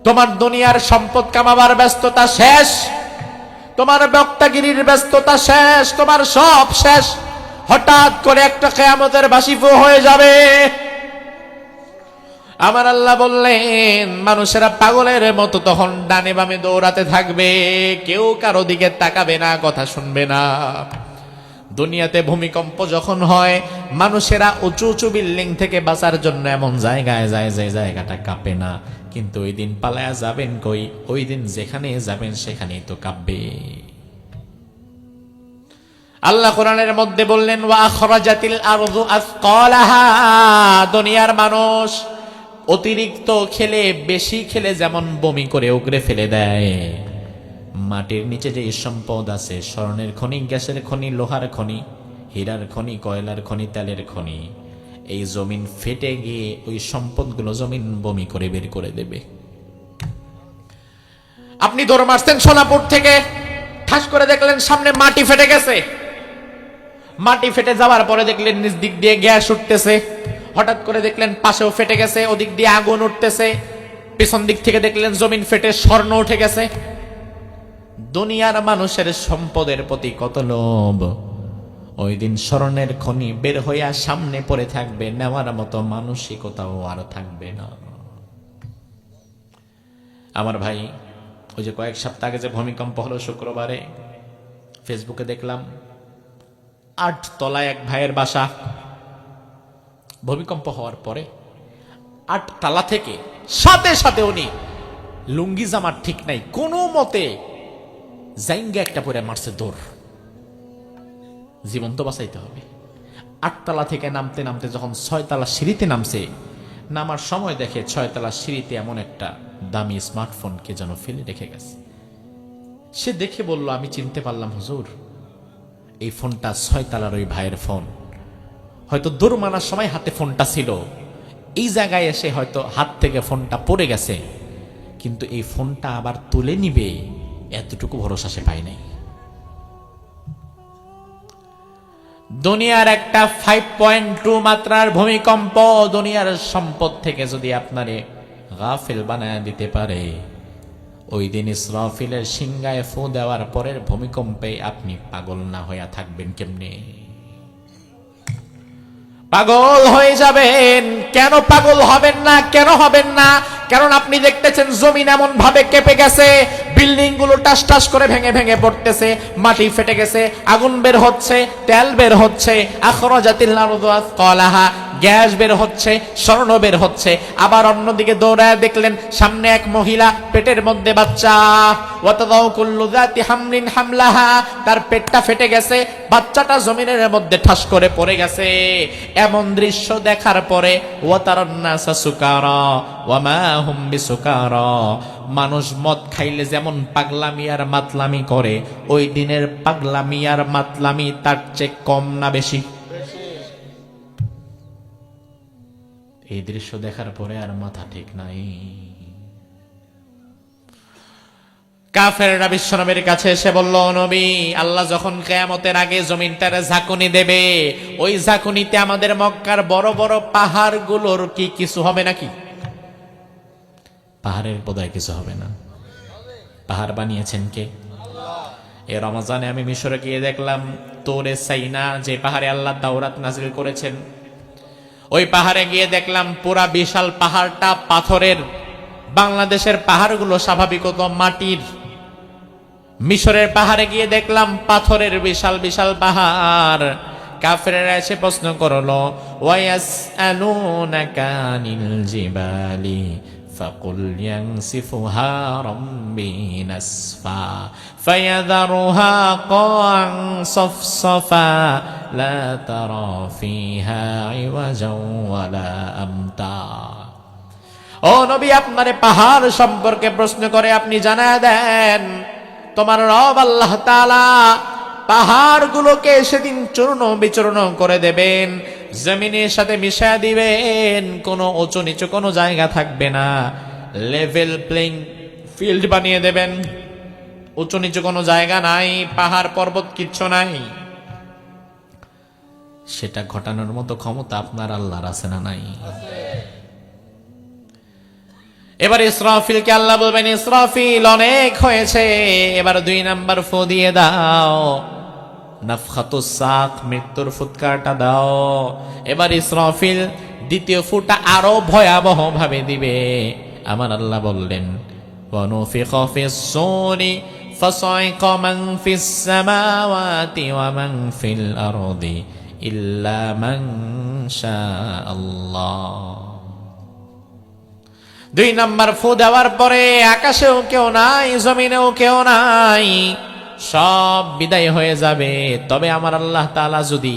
তোমার দুনিয়ার সম্পদ কামাবার ব্যস্ততা শেষ, তোমার বক্তাগিরির ব্যস্ততা শেষ, তোমার সব শেষ। হঠাৎ করে একটা কিয়ামতের বাসি ফু হয়ে যাবে। আমার আল্লাহ বললেন মানুষেরা পাগলের মতো তখন ডানে বামে দৌড়াতে থাকবে, কেউ কারো দিকে তাকাবে না, কথা শুনবে না। দুনিয়াতে ভূমিকম্প যখন হয় মানুষেরা উঁচু উঁচু বিল্ডিং থেকে বাঁচার জন্য এমন জায়গায় যায় যে জায়গাটা কাঁপে না, কিন্তু ওই দিন পালায়া যাবেন কই? ওই দিন যেখানে যাবেন সেখানেই তো কাঁপবে। আল্লাহ কোরআনের মধ্যে বললেন ওয়া আখরাজাতিল আরযু আসকালাহা, দুনিয়ার মানুষ অতিরিক্ত খেলে, বেশি খেলে যেমন বমি করে উগরে ফেলে দেয়, মাটির নিচে যে সম্পদ আছে, স্বর্ণের খনি, গ্যাসের খনি, লোহার খনি, হীরার খনি, কয়লার খনি, তেলের খনি, এই জমিন ফেটে গিয়ে ওই সম্পদগুলো জমিন বমি করে বের করে দেবে। আপনি দৌড় মারছেন সোনাপুর থেকে, ঠাস করে দেখলেন সামনে মাটি ফেটে গেছে। মাটি ফেটে যাওয়ার পরে দেখলেন নিচ দিক দিয়ে গ্যাস উঠতেছে। হঠাৎ করে দেখলেন পাশেও ফেটে গেছে, ওদিক দিয়ে আগুন উঠতেছে। পিছন দিক থেকে দেখলেন জমিন ফেটে স্বর্ণ উঠে গেছে। দুনিয়ার মানুষের সম্পদের প্রতি কত লোভ! ওই দিন স্বর্ণের খনি বের হইয়া সামনে পড়ে থাকবে, নেওয়ার মতো মানসিকতাও আর থাকবে না। আমার ভাই, ওই যে কয়েক সপ্তাহ আগে যে ভূমিকম্প হলো শুক্রবারে, ফেসবুকে দেখলাম 8 তলায় এক ভাইয়ের বাসা। ভূমিকম্প হওয়ার পরে 8 তালা থেকে সাথে সাথে উনি লুঙ্গি জামার ঠিক নাই, কোনো মতে জাইঙ্গা একটা পরে মারছে দৌড়। জীবন তো বাঁচাইতে হবে। 8 তালা থেকে নামতে নামতে যখন 6 তালা সিঁড়িতে নামছে, নামার সময় দেখে 6 তালা সিঁড়িতে এমন একটা দামি স্মার্টফোনকে যেন ফেলে রেখে গেছে। সে দেখে বলল, আমি চিনতে পারলাম হুজুর, এই ফোনটা 6 তালার ওই ভাইয়ের ফোন। হয়তো দৌড় মারার সময় হাতে ফোনটা ছিল, এই জায়গায় এসে হয়তো হাত থেকে ফোনটা পড়ে গেছে, কিন্তু এই ফোনটা আবার তুলে নিবে এতটুকু ভরসা সে পায় নাই। দুনিয়ার একটা 5.2 মাত্রার ভূমিকম্প দুনিয়ার সম্পদ থেকে যদি আপনারে গাফিল বানায় দিতে পারে, ওই দিন ইসরাফিলের সিংহায় ফু দেওয়ার পরের ভূমিকম্পে আপনি পাগল না হইয়া থাকবেন কেমনে? পাগল হয়ে যাবেন। কেন পাগল হবেন না? কেন হবেন না? কারণ আপনি দেখতেছেন জমিন এমন ভাবে কেঁপে গেছে, বিল্ডিং গুলো টাস টাস করে ভেঙে ভেঙে পড়তেছে, মাটি ফেটে গেছে, আগুন বের হচ্ছে, তেল বের হচ্ছে, আখরাজাতিল আরযু আসকালাহা, গ্যাস বের হচ্ছে, স্বর্ণ বের হচ্ছে। আবার অন্যদিকে দৌড়ায় দেখলেন সামনে এক মহিলা, পেটের মধ্যে বাচ্চা। ওয়াতাদাউ কুল্লু যাতি হামলিন হামলাহা, তার পেটটা ফেটে গেছে, বাচ্চাটা জমিনের মধ্যে ঠাস করে পড়ে গেছে। এমন দৃশ্য দেখার পরে ওয়াতারান নাসা সুকারা ওয়া মা হুম বিসুকারা, মানুষ মদ খাইলে যেমন পাগলামি আর মাতলামি করে, ওই দিনের পাগলামি আর মাতলামি তার চেয়ে কম না বেশি? এই দৃশ্য দেখার পরে আর মাথা ঠিক নাই। কাফেররা বিশ্বনবীর কাছে এসে বলল, নবী, আল্লাহ যখন কিয়ামতের আগে জমিনটারে ঝাঁকুনি দেবে, ওই ঝাঁকুনিতে আমাদের মক্কার বড় বড় পাহাড়গুলোর কি কিছু হবে নাকি? পাহাড়ের বোধহয় কিছু হবে না। পাহাড় বানিয়েছেন কে? এই রমজানে আমি মিশরে গিয়ে দেখলাম তোরে সাইনা, যে পাহাড়ে আল্লাহ তাওরাত নাযিল করেছেন, ওই পাহাড়ে গিয়ে দেখলাম পুরা বিশাল পাহাড়টা পাথরের। বাংলাদেশের পাহাড়গুলো স্বাভাবিকত মাটির, মিশরের পাহাড়ে গিয়ে দেখলাম পাথরের বিশাল বিশাল পাহাড়। কাফেররা এসে প্রশ্ন করলো, ওয়ায়াসআলুনাকা আনিল জিবালি ফাকুল ইয়ানসিফুহা রাব্বি নাসফা ফায়াযারুহা কা'আন সাফসাফা লা তারা ফিহা ইওয়াজাও ওয়ালা আমতা। ও নবী, আপনারে পাহাড় সম্পর্কে প্রশ্ন করে আপনি জানায় দেন, তোমার রব আল্লাহ তাআলা পাহাড়গুলোকে সেদিন চূর্ণ বিচূর্ণ করে দেবেন, জমিনের সাথে মিশিয়ে দিবেন, কোনো উঁচু নিচু কোনো জায়গা থাকবে না, লেভেল প্লেইং ফিল্ড বানিয়ে দেবেন, উঁচু নিচু কোনো জায়গা নাই, পাহাড় পর্বত কিচ্ছু নাই। সেটা ঘটানোর মতো ক্ষমতা আপনার আল্লাহর আছে না নাই? এবার ইসরাফিলকে আল্লাহ বলবেন, ইসরাফিল অনেক হয়েছে, এবার 2 নাম্বার ফু দিয়ে দাও, নাফখাতুস সাক, মৃত্যুর ফুৎকারটা দাও। এবার ইসরাফিল দ্বিতীয় ফুটা আরো ভয়াবহ ভাবে দিবে। আমার আল্লাহ বললেন, ওয়ানুফিখা ফিস সূরি ফাসাইকা মান ফিস সামাওয়াতি ওয়া মান ফিল আরদি ইল্লা মান শাআল্লাহ। 2 নাম্বার ফু দেওয়ার পরে আকাশেও কেউ নাই, জমিনেও কেউ নাই, সব বিদায় হয়ে যাবে। তবে আমার আল্লাহ তাআলা যদি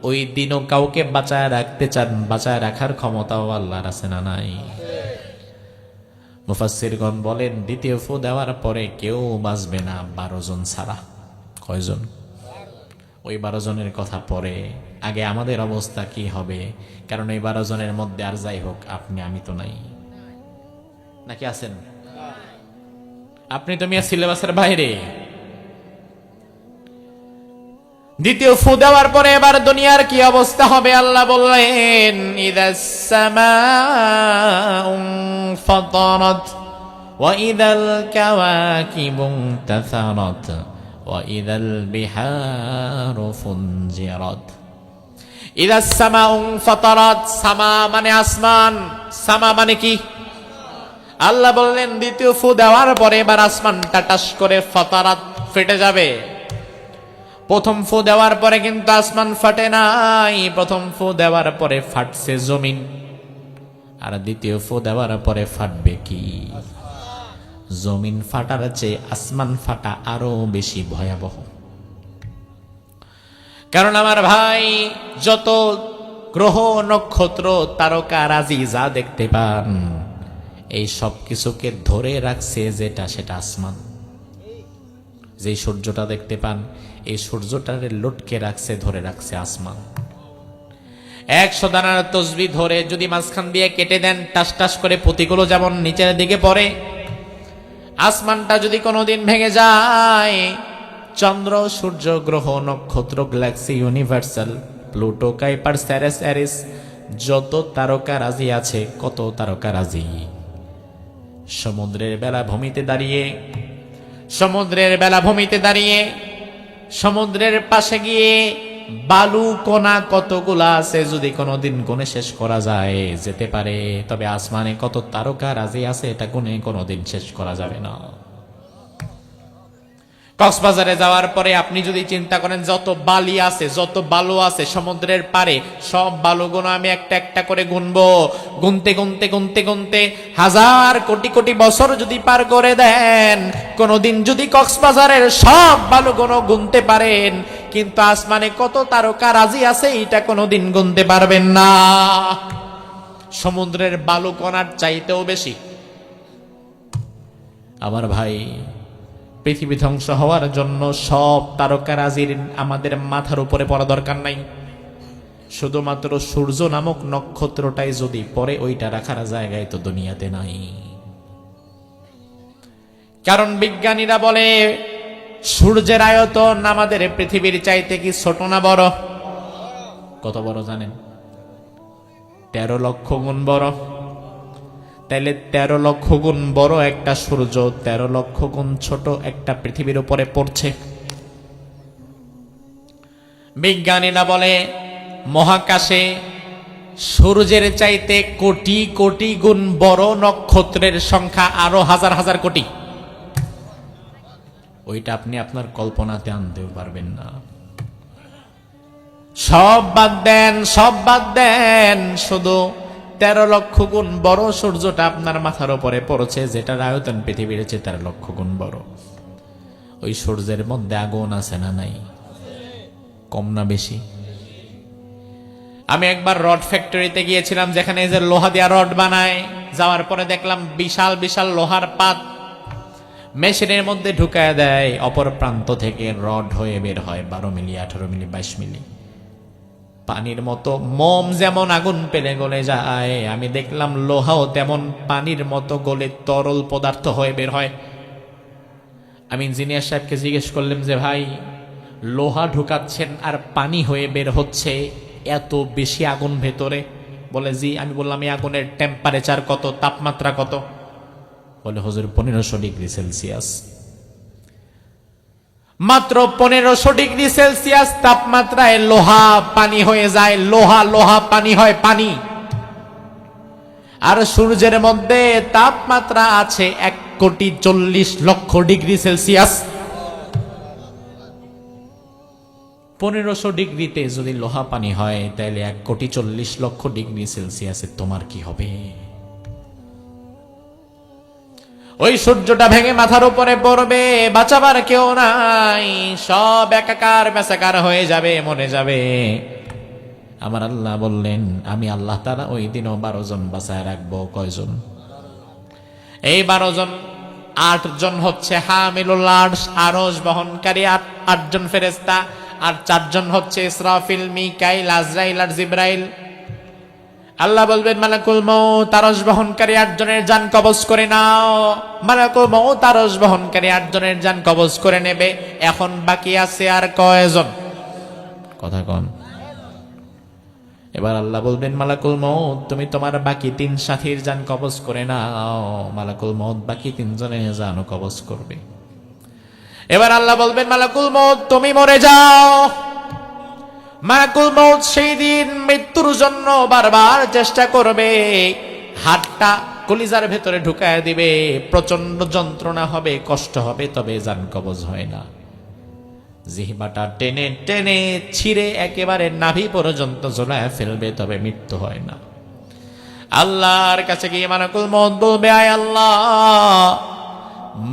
ওই দিনও কাউকে বাঁচায় রাখতে চান, বাঁচায় রাখার ক্ষমতাও আল্লাহর আছে না নাই? মুফাসসিরগণ বলেন, দ্বিতীয় ফু দেওয়ার পরে কেউ বাঁচবে না 12 জন ছাড়া। কয়জন? ওই 12 জনের কথা পরে, আগে আমাদের অবস্থা কি হবে? কারণ এই 12 জনের মধ্যে আর যাই হোক, আপনি আমি তো নাই, নাকি আছেন? আপনি তো মিয়া সিলেবাসের বাইরে। দ্বিতীয় ফু দেওয়ার পরে এবার দুনিয়ার কি অবস্থা হবে? আল্লাহ বললেন, ইদাস সামাউ ফাতারাত ওয়া ইদাল কাওয়াকিবু তাসারাত ওয়া ইদাল বিহারু ফুনজিরাত। ইদাস সামাউ ফাতারাত, সামা মানে আসমান, সামা মানে কি? আল্লাহ বললেন দ্বিতীয় ফু দেওয়ার পরে এবার আসমানটা টাস করে ফাতারাত, ফেটে যাবে। প্রথম ফু দেওয়ার পরে কিন্তু আসমান ফাটে নাই, প্রথম ফু দেওয়ার পরে ফাটছে জমিন, আর দ্বিতীয় ফু দেওয়ার পরে ফাটবে কি? জমিন ফাটার চেয়ে আসমান ফাটা আরো বেশি ভয়াবহ। কারণ আমার ভাই, যত গ্রহ নক্ষত্র তারকা রাজি যা দেখতে পান, এই সব কিছুকে ধরে রাখছে যেটা, সেটা আসমান। যে সূর্যটা দেখতে পান, এই সূর্যটারে লটকে রাখছে, ধরে রাখছে আসমান। 100 দানার তসবিহ ধরে যদি মাঝখান দিয়ে কেটে দেন, টাস টাস করে পুঁতিগুলো যেমন নিচের দিকে পড়ে, আসমানটা যদি কোনোদিন ভেঙে যায়, চন্দ্র সূর্য গ্রহ নক্ষত্র গ্যালাক্সি ইউনিভার্সাল প্লুটো কাইপার স্যারেস অ্যারিস যত তারকা রাজি আছে, কত তারকা রাজি সমুদ্রের বেলাভূমিতে দাঁড়িয়ে, সমুদ্রের বেলাভূমিতে দাঁড়িয়ে, সমুদ্রের পাশে গিয়ে বালু কণা কতগুলা আছে যদি কোনোদিন গুণে শেষ করা যায়, যেতে পারে। তবে আসমানে কত তারকা রাজি আছে, এটা গুণে কোনোদিন শেষ করা যাবে না। কক্সবাজারে যাওয়ার পরে আপনি যদি চিন্তা করেন যত বালি আছে, যত বালু আছে সমুদ্রের পারে, সব বালুগুলো আমি একটা একটা করে গুনবো, গুনতে গুনতে গুনতে গুনতে হাজার কোটি কোটি বছর যদি পার করে দেন, কোনোদিন যদি কক্সবাজারের সব বালুগুলো গুনতে পারেন, কিন্তু আসমানে কত তারকা রাজি আছে এটা কোনোদিন গুনতে পারবেন না। সমুদ্রের বালু কণার চাইতেও বেশি। আমার ভাই, পৃথিবী ধ্বংস হওয়ার জন্য সব তারকারাজির আমাদের মাথার উপরে পড়া দরকার নাই, শুধুমাত্র সূর্য নামক নক্ষত্রটাই যদি পরে, ওইটা রাখার জায়গায় তো দুনিয়াতে নাই। কারণ বিজ্ঞানীরা বলে সূর্যের আয়তন আমাদের পৃথিবীর চাইতে কি ছোট না বড়? কত বড় জানেন? 13 লক্ষ গুণ বড়। তাইলে 13 লক্ষ গুণ বড় একটা সূর্য 13 লক্ষ গুণ ছোট একটা পৃথিবীর উপরে পড়ছে। বিজ্ঞানীরা বলে মহাকাশে সূর্যের চাইতে কোটি কোটি গুণ বড় নক্ষত্রের সংখ্যা আরো হাজার হাজার কোটি। ওইটা আপনি আপনার কল্পনাতে আনতেও পারবেন না। সব বাদ দেন, সব বাদ দেন, শুধু 13 লক্ষ গুণ বড় সূর্যটা আপনার মাথার উপরে পড়েছে, যেটার আয়তন পৃথিবীর চেয়ে 13 লক্ষ গুণ বড়। ওই সূর্যের মধ্যে আগুন আছে না নাই? কম না বেশি? আমি একবার রড ফ্যাক্টরিতে গিয়েছিলাম, যেখানে এই যে লোহা দিয়া রড বানায়। যাওয়ার পরে দেখলাম বিশাল বিশাল লোহার পাত মেশিনের মধ্যে ঢুকায় দেয়, অপর প্রান্ত থেকে রড হয়ে বের হয় 12 মিলি, 18 মিলি, 22 মিলি। পানির মতো মোম যেমন আগুন পেলে গলে যায়, আমি দেখলাম লোহাও তেমন পানির মতো গলে তরল পদার্থ হয়ে বের হয়। আমি ইঞ্জিনিয়ার সাহেবকে জিজ্ঞেস করলাম যে ভাই, লোহা ঢুকাচ্ছেন আর পানি হয়ে বের হচ্ছে, এত বেশি আগুন ভেতরে? বলে জি। আমি বললাম এই আগুনের টেম্পারেচার কত, তাপমাত্রা কত? বলে হুজুর 1500 ডিগ্রি সেলসিয়াস। মাত্র 1500 ডিগ্রি সেলসিয়াস তাপমাত্রায় লোহা পানি হয়ে যায়, লোহা লোহা পানি হয় পানি। আর সূর্যের মধ্যে তাপমাত্রা আছে 1,40,00,000 ডিগ্রি সেলসিয়াস। 1500 ডিগ্রিতে যদি লোহা পানি হয়, তাহলে 1,40,00,000 ডিগ্রি সেলসিয়াসে তোমার কি হবে? ওই সূর্যটা ভেঙে মাথার উপরে পড়বে, বাঁচাবার কেউ নাই, সব একাকার মেসাকার হয়ে যাবে, মরে যাবে। আমার আল্লাহ বললেন, আমি আল্লাহ তাআলা ওই দিনও 12 জন বাঁচায় রাখবো। কয়জন? এই 12 জন, 8 জন হচ্ছে হামিলুল আরশ, আরশ বহনকারী 8 জন ফেরেশতা, আর 4 জন হচ্ছে ইসরাফিল, মিকাইল, আজরাইল আর জিবরাইল। আল্লাহ বলবেন, মালাকুল মউত আরশ বহনকারী 8 জনের জান কবজ করে নাও। মালাকুল মউত আরশ বহনকারী 8 জনের জান কবজ করে নেবে। এখন বাকি আছে আর কয়জন? কথা কোন? এবার আল্লাহ বলবেন, মালাকুল মউত তুমি তোমার বাকি 3 সাথীর জান কবজ করে নাও। মালাকুল মউত বাকি 3 জনের জানও কবজ করবে। এবার আল্লাহ বলবেন, মালাকুল মউত তুমি মরে যাও। মালাকুল মউত সেই দিন মৃত্যুর জন্য বারবার চেষ্টা করবে, হাতটা কলিজার ভেতরে ঢুকায় দিবে, প্রচন্ড যন্ত্রণা হবে, কষ্ট হবে, তবে জান কবজ হয় না। জিহ্বাটা টেনে টেনে ছিঁড়ে একেবারে নাভি পর্যন্ত ঝোলায় ফেলবে, তবে মৃত্যু হয় না। আল্লাহর কাছে গিয়ে মালাকুল মউত বলবে, আয় আল্লাহ,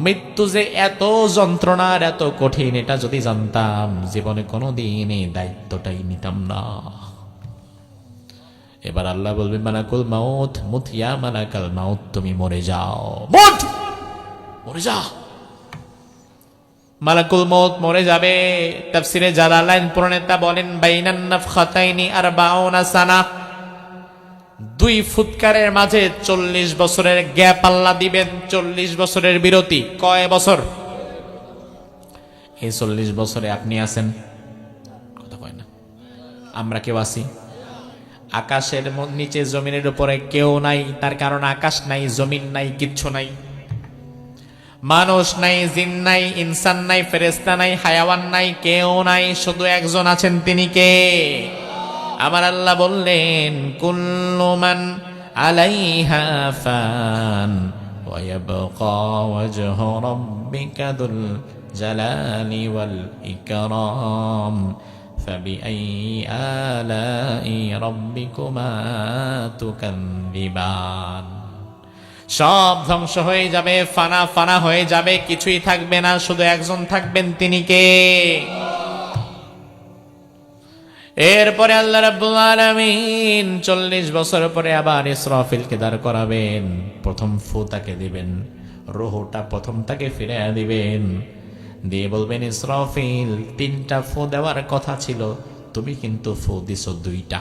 মৃত্যু যে এত যন্ত্রণার, এত কঠিন, এটা যদি জানতাম জীবনে কোনোদিন এই দায়িত্বটাই নিতাম না। এবার আল্লাহ বলবে, মালাকুল মাউত মুতিয়া মালাকাল মাউত তুমি মরে যাও, মুত, মরে যা। মালাকুল মউত মরে যাবে। তাফসিরে জালালাইন প্রণেতা বলেন, বাইনান নাফখাতাইনি 40 সানা, 2 ফুৎকারের মাঝে 40 বছরের গ্যাপ আল্লাহ দিবেন, 40 বছরের বিরতি। কয় বছর? এই 40 বছরে আপনি আছেন? কথা কয় না। আমরা কেউ আছি? আকাশের নিচে জমিনের উপরে কেউ নাই, তার কারণ আকাশ নাই, জমিন নাই, কিচ্ছু নাই। মানুষ নাই, জিন নাই, ইনসান নাই, ফেরেশতা নাই, হায়াওয়ান নাই, কেউ নাই, শুধু একজন আছেন। তিনি কে? আমার আল্লাহ বললেন, কুল্লু মান আলাইহা ফান ওয়া ইয়াবকা ওয়াজহু রাব্বিকা দুল জালালি ওয়াল ইকরাম ফাবিআইয়ি আলাই রাব্বিকুমা তুকাযযিবান। সব ধ্বংস হয়ে যাবে, ফানা ফানা হয়ে যাবে, কিছুই থাকবে না, শুধু একজন থাকবেন। তিনি কে? এরপরে আল্লাহ রাব্বুল আলামিন 40 বছর পরে আবার ইসরাফিলকে দাঁড় করাবেন। প্রথম ফু তাকে দিবেন, রূহটা প্রথম তাকে ফিরিয়ে দিবেন, দিয়ে বলবেন, ইসরাফিল 3টা ফু দেওয়ার কথা ছিল, তুমি কিন্তু ফু দিছো 2টা,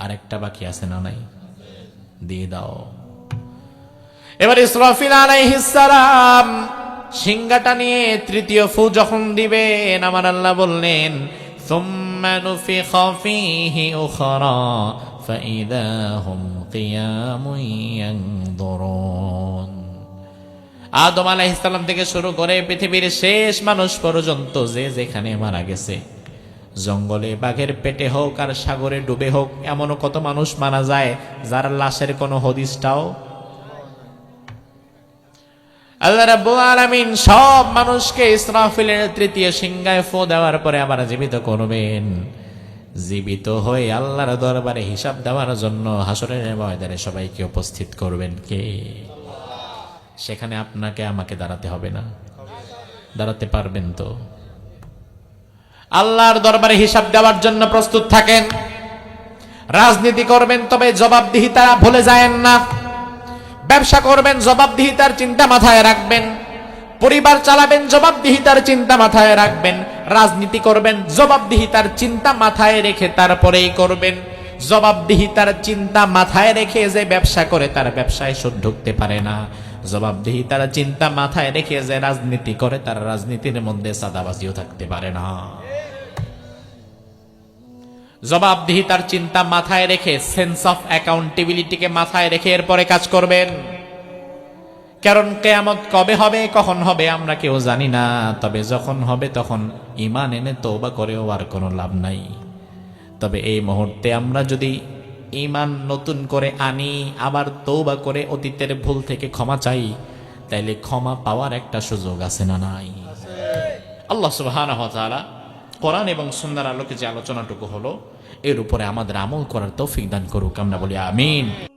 আরেকটা বাকি আছে না? নাই? দিয়ে দাও। এবার ইসরাফিল আলাইহিস সালাম সিংহাটা নিয়ে 3য় ফু যখন দিবেন, আমার আল্লাহ বললেন, সুম্মা নুফিখা ফীহি উখরা ফাইযা হুম কিয়ামুন ইয়ানযুরুন। আদম আলাইহিস সালাম থেকে শুরু করে পৃথিবীর শেষ মানুষ পর্যন্ত যে যেখানে মারা গেছে, জঙ্গলে, বাঘের পেটে হোক আর সাগরে ডুবে হোক, এমনও কত মানুষ মারা যায় যার লাশের কোনো হদিসটাও। আল্লাহ রাব্বুল আলামিন সব মানুষকে ইসরাফিলের 3য় সিংহায় ফু দেওয়ার পরে আবার জীবিত করবেন। জীবিত হয়ে আল্লাহর দরবারে হিসাব দেওয়ার জন্য হাসরের ময়দানে সবাইকে উপস্থিত করবেন কে? সেখানে আপনাকে আমাকে দাঁড়াতে হবে না? দাঁড়াতে পারবেন তো? আল্লাহর দরবারে হিসাব দেওয়ার জন্য প্রস্তুত থাকেন। রাজনীতি করবেন তবে জবাবদিহিতা ভুলে যায়েন না। ব্যবসা করবেন জবাবদিহিতার চিন্তা মাথায় রাখবেন। পরিবার চালাবেন জবাবদিহিতার চিন্তা মাথায় রাখবেন। রাজনীতি করবেন জবাবদিহিতার চিন্তা মাথায় রেখে তারপরেই করবেন। জবাবদিহিতার চিন্তা মাথায় রেখে যে ব্যবসা করে তার ব্যবসায় সুদ ঢুকতে পারে না। জবাবদিহিতার চিন্তা মাথায় রেখে যে রাজনীতি করে তার রাজনীতির মধ্যে সাদাবাজিও থাকতে পারে না। জবাবদিহিতার চিন্তা মাথায় রেখে, সেন্স অফ অ্যাকাউন্টেবিলিটিকে মাথায় রেখে এরপরে কাজ করবেন। কারণ কিয়ামত কবে হবে, কখন হবে আমরা কেউ জানি না। তবে যখন হবে তখন ঈমান এনে তওবা করেও আর কোনো লাভ নাই। তবে এই মুহূর্তে আমরা যদি ঈমান নতুন করে আনি, আবার তওবা করে অতীতের ভুল থেকে ক্ষমা চাই, তাইলে ক্ষমা পাওয়ার একটা সুযোগ আছে না নাই? আল্লাহ সুবহানাহু ওয়া তাআলা কোরআন এবং সুন্নাহর আলোকে যে আলোচনাটুকু হলো এর উপরে আমাদের আমল করার তৌফিক দান করুক। আমরা বলি আমিন।